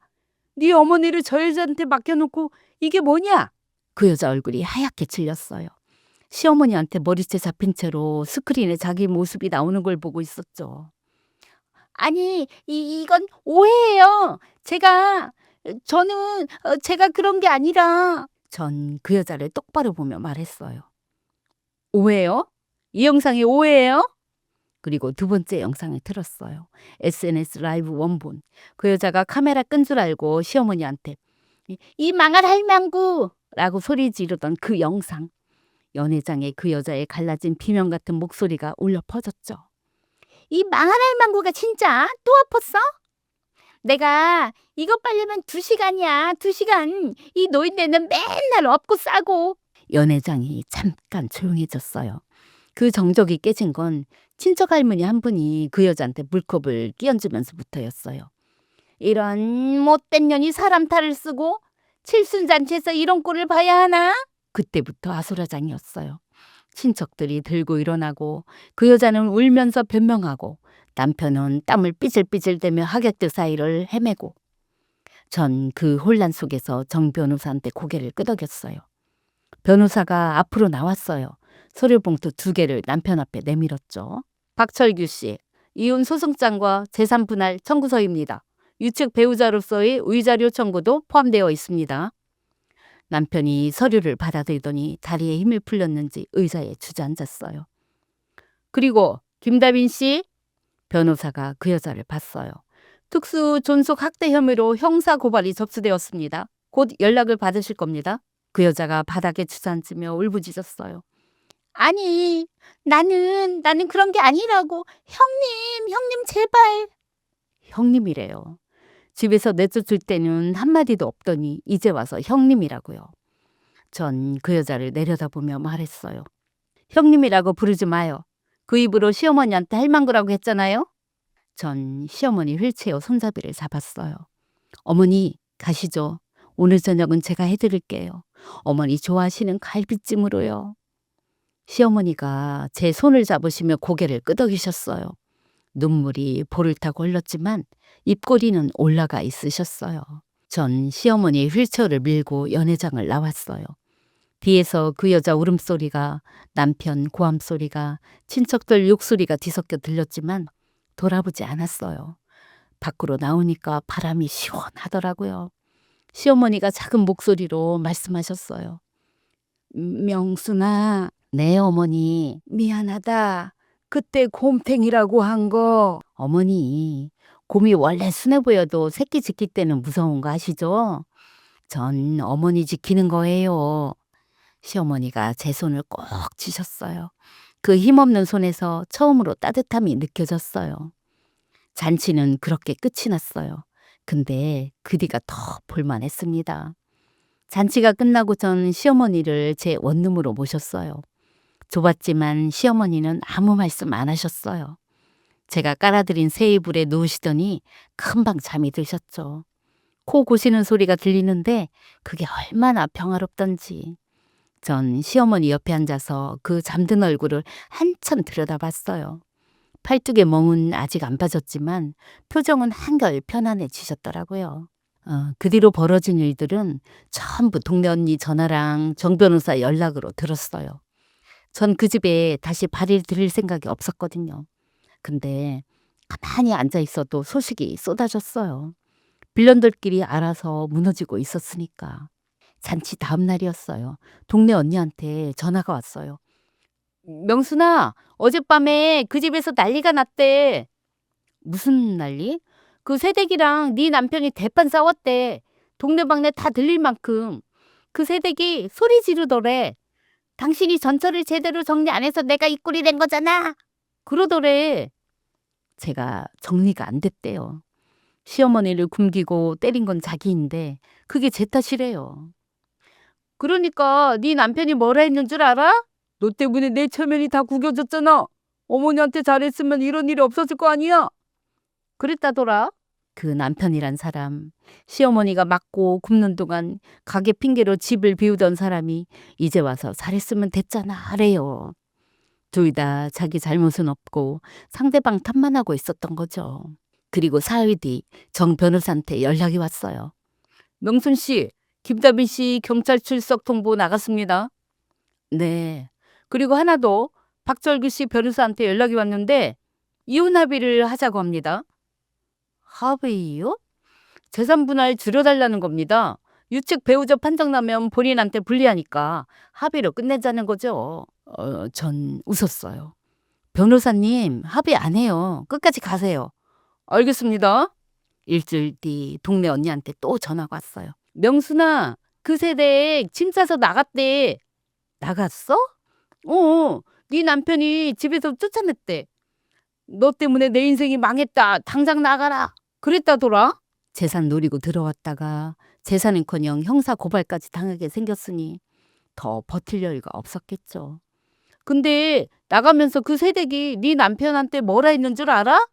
네 어머니를 저 여자한테 맡겨놓고 이게 뭐냐? 그 여자 얼굴이 하얗게 질렸어요. 시어머니한테 머리채 잡힌 채로 스크린에 자기 모습이 나오는 걸 보고 있었죠. 아니, 이건 오해예요. 제가 그런 게 아니라. 전 그 여자를 똑바로 보며 말했어요. 오해요? 이 영상이 오해예요? 그리고 두 번째 영상을 틀었어요. SNS 라이브 원본. 그 여자가 카메라 끈 줄 알고 시어머니한테 이 망할 할망구! 라고 소리 지르던 그 영상. 연회장에 그 여자의 갈라진 비명 같은 목소리가 울려 퍼졌죠. 이 망할 할망구가 진짜 또 아팠어? 내가 이것 빨려면 2시간이야. 2시간. 이 노인네는 맨날 업고 싸고. 연회장이 잠깐 조용해졌어요. 그 정적이 깨진 건 친척 할머니 한 분이 그 여자한테 물컵을 끼얹으면서부터였어요. 이런 못된 년이 사람 탈을 쓰고 칠순잔치에서 이런 꼴을 봐야 하나? 그때부터 아수라장이었어요. 친척들이 들고 일어나고 그 여자는 울면서 변명하고 남편은 땀을 삐질삐질대며 하객들 사이를 헤매고 전 그 혼란 속에서 정 변호사한테 고개를 끄덕였어요. 변호사가 앞으로 나왔어요. 서류 봉투 2개를 남편 앞에 내밀었죠. 박철규 씨, 이혼 소송장과 재산 분할 청구서입니다. 유책 배우자로서의 위자료 청구도 포함되어 있습니다. 남편이 서류를 받아들더니 다리에 힘이 풀렸는지 의자에 주저앉았어요. 그리고 김다빈 씨, 변호사가 그 여자를 봤어요. 특수 존속 학대 혐의로 형사 고발이 접수되었습니다. 곧 연락을 받으실 겁니다. 그 여자가 바닥에 주저앉으며 울부짖었어요. 아니, 나는 그런 게 아니라고. 형님 제발. 형님이래요. 집에서 내쫓을 때는 한마디도 없더니 이제 와서 형님이라고요. 전 그 여자를 내려다보며 말했어요. 형님이라고 부르지 마요. 그 입으로 시어머니한테 할망구라고 했잖아요. 전 시어머니 휠체어 손잡이를 잡았어요. 어머니, 가시죠. 오늘 저녁은 제가 해드릴게요. 어머니 좋아하시는 갈비찜으로요. 시어머니가 제 손을 잡으시며 고개를 끄덕이셨어요. 눈물이 볼을 타고 흘렀지만 입꼬리는 올라가 있으셨어요. 전 시어머니의 휠체어를 밀고 연회장을 나왔어요. 뒤에서 그 여자 울음소리가, 남편 고함소리가, 친척들 욕소리가 뒤섞여 들렸지만 돌아보지 않았어요. 밖으로 나오니까 바람이 시원하더라고요. 시어머니가 작은 목소리로 말씀하셨어요. 명순아. 네, 어머니. 미안하다. 그때 곰탱이라고 한 거. 어머니, 곰이 원래 순해 보여도 새끼 지킬 때는 무서운 거 아시죠? 전 어머니 지키는 거예요. 시어머니가 제 손을 꼭 쥐셨어요. 그 힘없는 손에서 처음으로 따뜻함이 느껴졌어요. 잔치는 그렇게 끝이 났어요. 근데 그 뒤가 더 볼만했습니다. 잔치가 끝나고 전 시어머니를 제 원룸으로 모셨어요. 좁았지만 시어머니는 아무 말씀 안 하셨어요. 제가 깔아드린 새 이불에 누우시더니 금방 잠이 드셨죠. 코 고시는 소리가 들리는데 그게 얼마나 평화롭던지. 전 시어머니 옆에 앉아서 그 잠든 얼굴을 한참 들여다봤어요. 팔뚝의 멍은 아직 안 빠졌지만 표정은 한결 편안해지셨더라고요. 그 뒤로 벌어진 일들은 전부 동네 언니 전화랑 정 변호사 연락으로 들었어요. 전 그 집에 다시 발을 들일 생각이 없었거든요. 근데 가만히 앉아 있어도 소식이 쏟아졌어요. 빌런들끼리 알아서 무너지고 있었으니까. 잔치 다음 날이었어요. 동네 언니한테 전화가 왔어요. 명순아, 어젯밤에 그 집에서 난리가 났대. 무슨 난리? 그 새댁이랑 네 남편이 대판 싸웠대. 동네방네 다 들릴 만큼. 그 새댁이 소리 지르더래. 당신이 전처를 제대로 정리 안 해서 내가 이 꼴이 된 거잖아. 그러더래. 제가 정리가 안 됐대요. 시어머니를 굶기고 때린 건 자기인데 그게 제 탓이래요. 그러니까 네 남편이 뭐라 했는 줄 알아? 너 때문에 내 체면이 다 구겨졌잖아. 어머니한테 잘했으면 이런 일이 없었을 거 아니야. 그랬다더라. 그 남편이란 사람, 시어머니가 맞고 굶는 동안 가게 핑계로 집을 비우던 사람이 이제 와서 잘했으면 됐잖아 하래요. 둘 다 자기 잘못은 없고 상대방 탓만 하고 있었던 거죠. 그리고 사흘 뒤 정 변호사한테 연락이 왔어요. 명순 씨, 김다빈 씨 경찰 출석 통보 나갔습니다. 네. 그리고 하나 더, 박철규 씨 변호사한테 연락이 왔는데 이혼 합의를 하자고 합니다. 합의요? 재산 분할 줄여달라는 겁니다. 유책 배우자 판정 나면 본인한테 불리하니까 합의로 끝내자는 거죠. 전 웃었어요. 변호사님, 합의 안 해요. 끝까지 가세요. 알겠습니다. 일주일 뒤 동네 언니한테 또 전화가 왔어요. 명순아, 그 세대 짐 싸서 나갔대. 나갔어? 네 남편이 집에서 쫓아냈대. 너 때문에 내 인생이 망했다. 당장 나가라. 그랬다더라. 재산 노리고 들어왔다가 재산은커녕 형사 고발까지 당하게 생겼으니 더 버틸 여유가 없었겠죠. 근데 나가면서 그 새댁이 네 남편한테 뭐라 했는 줄 알아?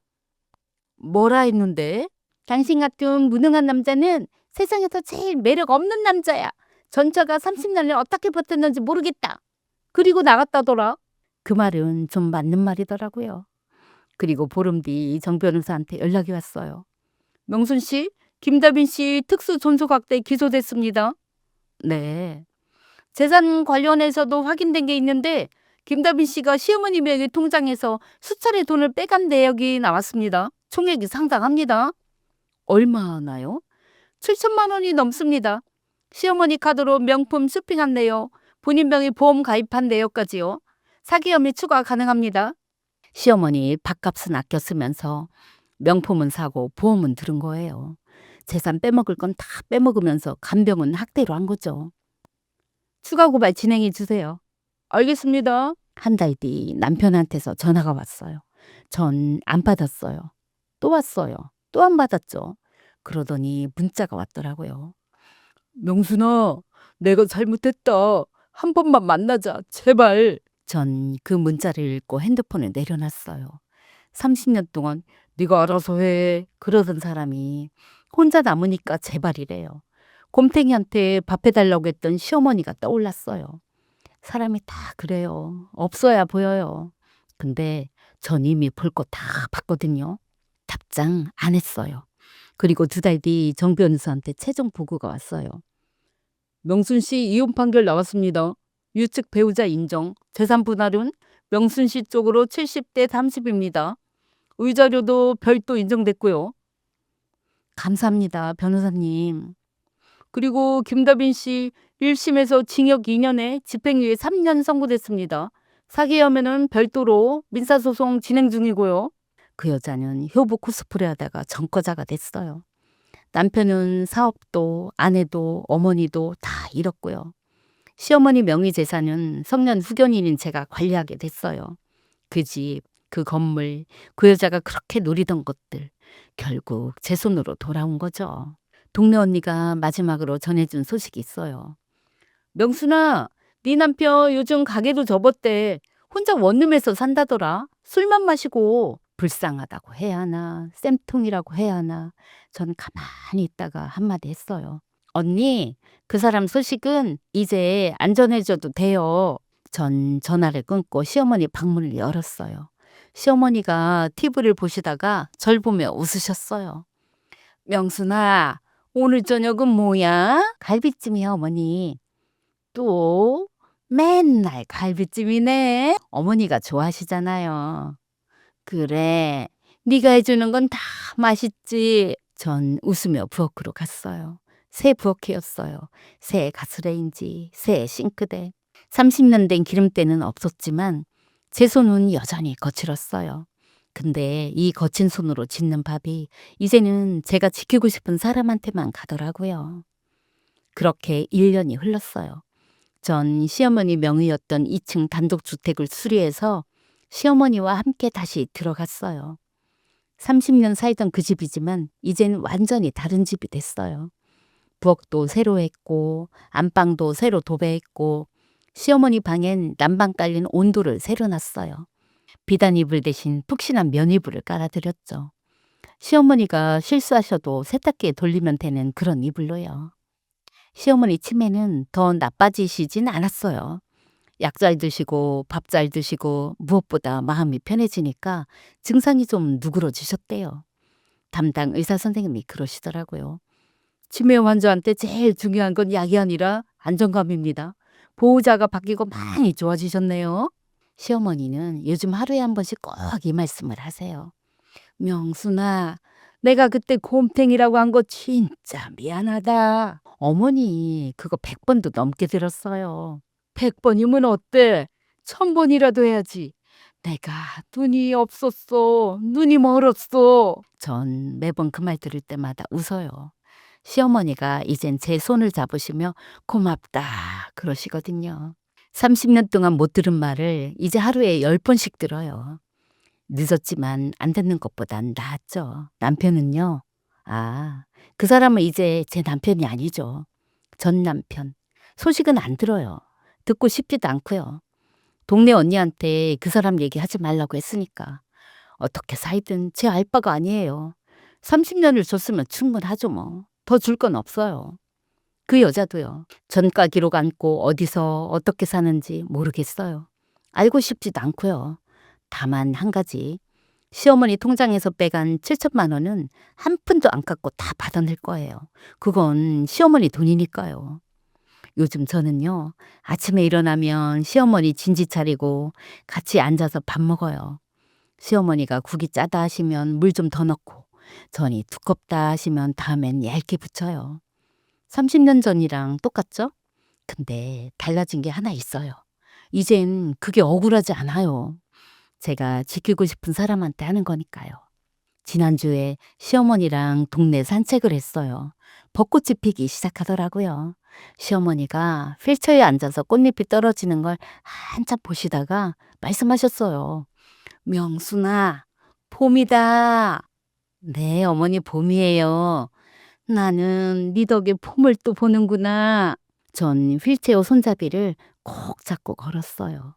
뭐라 했는데? 당신 같은 무능한 남자는 세상에서 제일 매력 없는 남자야. 전처가 30년을 어떻게 버텼는지 모르겠다. 그리고 나갔다더라. 그 말은 좀 맞는 말이더라고요. 그리고 보름 뒤 정 변호사한테 연락이 왔어요. 명순 씨, 김다빈 씨 특수존속학대 기소됐습니다. 네. 재산 관련해서도 확인된 게 있는데 김다빈 씨가 시어머니 명의 통장에서 수차례 돈을 빼간 내역이 나왔습니다. 총액이 상당합니다. 얼마나요? 7천만 원이 넘습니다. 시어머니 카드로 명품 쇼핑한 내역, 본인 명의 보험 가입한 내역까지요. 사기 혐의 추가 가능합니다. 시어머니 밥값은 아껴 쓰면서 명품은 사고 보험은 들은 거예요. 재산 빼먹을 건 다 빼먹으면서 간병은 학대로 한 거죠. 추가 고발 진행해 주세요. 알겠습니다. 한 달 뒤 남편한테서 전화가 왔어요. 전 안 받았어요. 또 왔어요. 또 안 받았죠. 그러더니 문자가 왔더라고요. 명순아, 내가 잘못했다. 한 번만 만나자, 제발. 전 그 문자를 읽고 핸드폰을 내려놨어요. 30년 동안 네가 알아서 해 그러던 사람이 혼자 남으니까 제발이래요. 곰탱이한테 밥 해달라고 했던 시어머니가 떠올랐어요. 사람이 다 그래요. 없어야 보여요. 근데 전 이미 볼 거 다 봤거든요. 답장 안 했어요. 그리고 2달 뒤 정 변호사한테 최종 보고가 왔어요. 명순 씨 이혼 판결 나왔습니다. 유측 배우자 인정. 재산 분할은 명순 씨 쪽으로 70대 30입니다. 의자료도 별도 인정됐고요. 감사합니다, 변호사님. 그리고 김다빈 씨 1심에서 징역 2년에 집행유예 3년 선고됐습니다. 사기 혐의는 별도로 민사소송 진행 중이고요. 그 여자는 효부 코스프레 하다가 전과자가 됐어요. 남편은 사업도 아내도 어머니도 다 잃었고요. 시어머니 명의 재산은 성년 후견인인 제가 관리하게 됐어요. 그 집, 그 건물, 그 여자가 그렇게 누리던 것들 결국 제 손으로 돌아온 거죠. 동네 언니가 마지막으로 전해준 소식이 있어요. 명순아, 네 남편 요즘 가게도 접었대. 혼자 원룸에서 산다더라. 술만 마시고 불쌍하다고 해야 하나 쌤통이라고 해야 하나 전 가만히 있다가 한마디 했어요. 언니, 그 사람 소식은 이제 안 전해줘도 돼요. 전 전화를 끊고 시어머니 방문을 열었어요. 시어머니가 TV를 보시다가 절 보며 웃으셨어요. 명순아, 오늘 저녁은 뭐야? 갈비찜이야, 어머니. 또? 맨날 갈비찜이네. 어머니가 좋아하시잖아요. 그래, 네가 해주는 건 다 맛있지. 전 웃으며 부엌으로 갔어요. 새 부엌이었어요. 새 가스레인지, 새 싱크대. 30년 된 기름때는 없었지만 제 손은 여전히 거칠었어요. 근데 이 거친 손으로 짓는 밥이 이제는 제가 지키고 싶은 사람한테만 가더라고요. 그렇게 1년이 흘렀어요. 전 시어머니 명의였던 2층 단독주택을 수리해서 시어머니와 함께 다시 들어갔어요. 30년 살던 그 집이지만 이젠 완전히 다른 집이 됐어요. 부엌도 새로 했고 안방도 새로 도배했고 시어머니 방엔 난방 깔린 온도를 새로 놨어요. 비단 이불 대신 푹신한 면 이불을 깔아드렸죠. 시어머니가 실수하셔도 세탁기에 돌리면 되는 그런 이불로요. 시어머니 치매는 더 나빠지시진 않았어요. 약 잘 드시고 밥 잘 드시고 무엇보다 마음이 편해지니까 증상이 좀 누그러지셨대요. 담당 의사 선생님이 그러시더라고요. 치매 환자한테 제일 중요한 건 약이 아니라 안정감입니다. 보호자가 바뀌고 많이 좋아지셨네요. 시어머니는 요즘 하루에 한 번씩 꼭 이 말씀을 하세요. 명순아, 내가 그때 곰탱이라고 한 거 진짜 미안하다. 어머니, 그거 100번도 넘게 들었어요. 100번이면 어때? 1000번이라도 해야지. 내가 눈이 없었어. 눈이 멀었어. 전 매번 그 말 들을 때마다 웃어요. 시어머니가 이젠 제 손을 잡으시며 고맙다 그러시거든요. 30년 동안 못 들은 말을 이제 하루에 10번씩 들어요. 늦었지만 안 듣는 것보단 낫죠. 남편은요. 아, 그 사람은 이제 제 남편이 아니죠. 전 남편. 소식은 안 들어요. 듣고 싶지도 않고요. 동네 언니한테 그 사람 얘기하지 말라고 했으니까. 어떻게 살든 제 알바가 아니에요. 30년을 줬으면 충분하죠 뭐. 더 줄 건 없어요. 그 여자도요. 전과 기록 않고 어디서 어떻게 사는지 모르겠어요. 알고 싶지도 않고요. 다만 한 가지. 시어머니 통장에서 빼간 7천만 원은 한 푼도 안 깎고 다 받아낼 거예요. 그건 시어머니 돈이니까요. 요즘 저는요. 아침에 일어나면 시어머니 진지 차리고 같이 앉아서 밥 먹어요. 시어머니가 국이 짜다 하시면 물 좀 더 넣고 전이 두껍다 하시면 다음엔 얇게 부쳐요. 30년 전이랑 똑같죠? 근데 달라진 게 하나 있어요. 이젠 그게 억울하지 않아요. 제가 지키고 싶은 사람한테 하는 거니까요. 지난주에 시어머니랑 동네 산책을 했어요. 벚꽃이 피기 시작하더라고요. 시어머니가 휠체어에 앉아서 꽃잎이 떨어지는 걸 한참 보시다가 말씀하셨어요. 명순아, 봄이다. 네, 어머니 봄이에요. 나는 네 덕에 봄을 또 보는구나. 전 휠체어 손잡이를 꼭 잡고 걸었어요.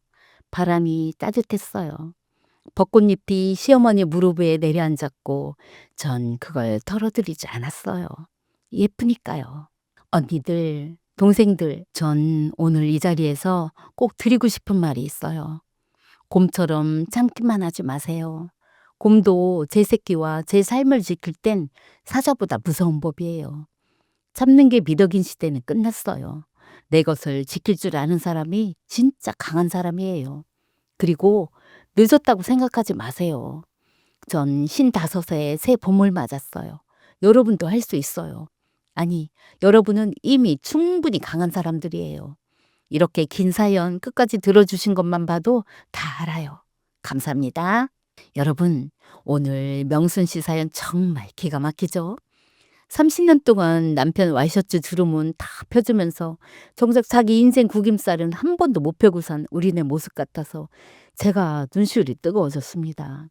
바람이 따뜻했어요. 벚꽃잎이 시어머니 무릎 위에 내려앉았고 전 그걸 털어드리지 않았어요. 예쁘니까요. 언니들, 동생들, 전 오늘 이 자리에서 꼭 드리고 싶은 말이 있어요. 곰처럼 참기만 하지 마세요. 곰도 제 새끼와 제 삶을 지킬 땐 사자보다 무서운 법이에요. 참는 게 미덕인 시대는 끝났어요. 내 것을 지킬 줄 아는 사람이 진짜 강한 사람이에요. 그리고 늦었다고 생각하지 마세요. 전 55에 새 봄을 맞았어요. 여러분도 할 수 있어요. 아니, 여러분은 이미 충분히 강한 사람들이에요. 이렇게 긴 사연 끝까지 들어주신 것만 봐도 다 알아요. 감사합니다. 여러분, 오늘 명순 씨 사연 정말 기가 막히죠? 30년 동안 남편 와이셔츠 주름은 다 펴주면서 정작 자기 인생 구김살은 한 번도 못 펴고 산 우리네 모습 같아서 제가 눈시울이 뜨거워졌습니다.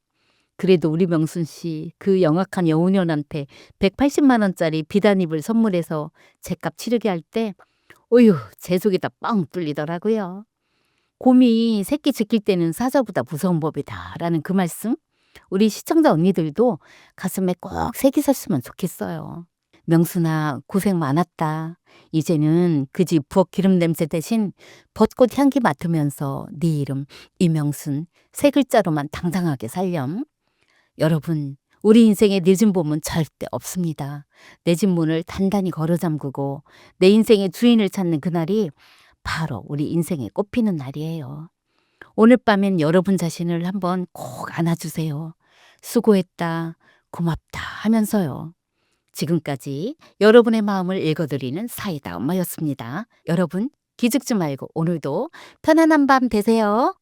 그래도 우리 명순 씨 그 영악한 여우년한테 180만 원짜리 비단입을 선물해서 제값 치르게 할 때 어휴 제 속이 다 뻥 뚫리더라고요. 곰이 새끼 지킬 때는 사자보다 무서운 법이다라는 그 말씀 우리 시청자 언니들도 가슴에 꼭 새기셨으면 좋겠어요. 명순아 고생 많았다. 이제는 그 집 부엌 기름 냄새 대신 벚꽃 향기 맡으면서 네 이름 이명순 세 글자로만 당당하게 살렴. 여러분 우리 인생에 늦은 봄은 절대 없습니다. 내 집 문을 단단히 걸어 잠그고 내 인생의 주인을 찾는 그날이 바로 우리 인생에 꽃피는 날이에요. 오늘 밤엔 여러분 자신을 한번 꼭 안아주세요. 수고했다, 고맙다 하면서요. 지금까지 여러분의 마음을 읽어드리는 사이다 엄마였습니다. 여러분 기죽지 말고 오늘도 편안한 밤 되세요.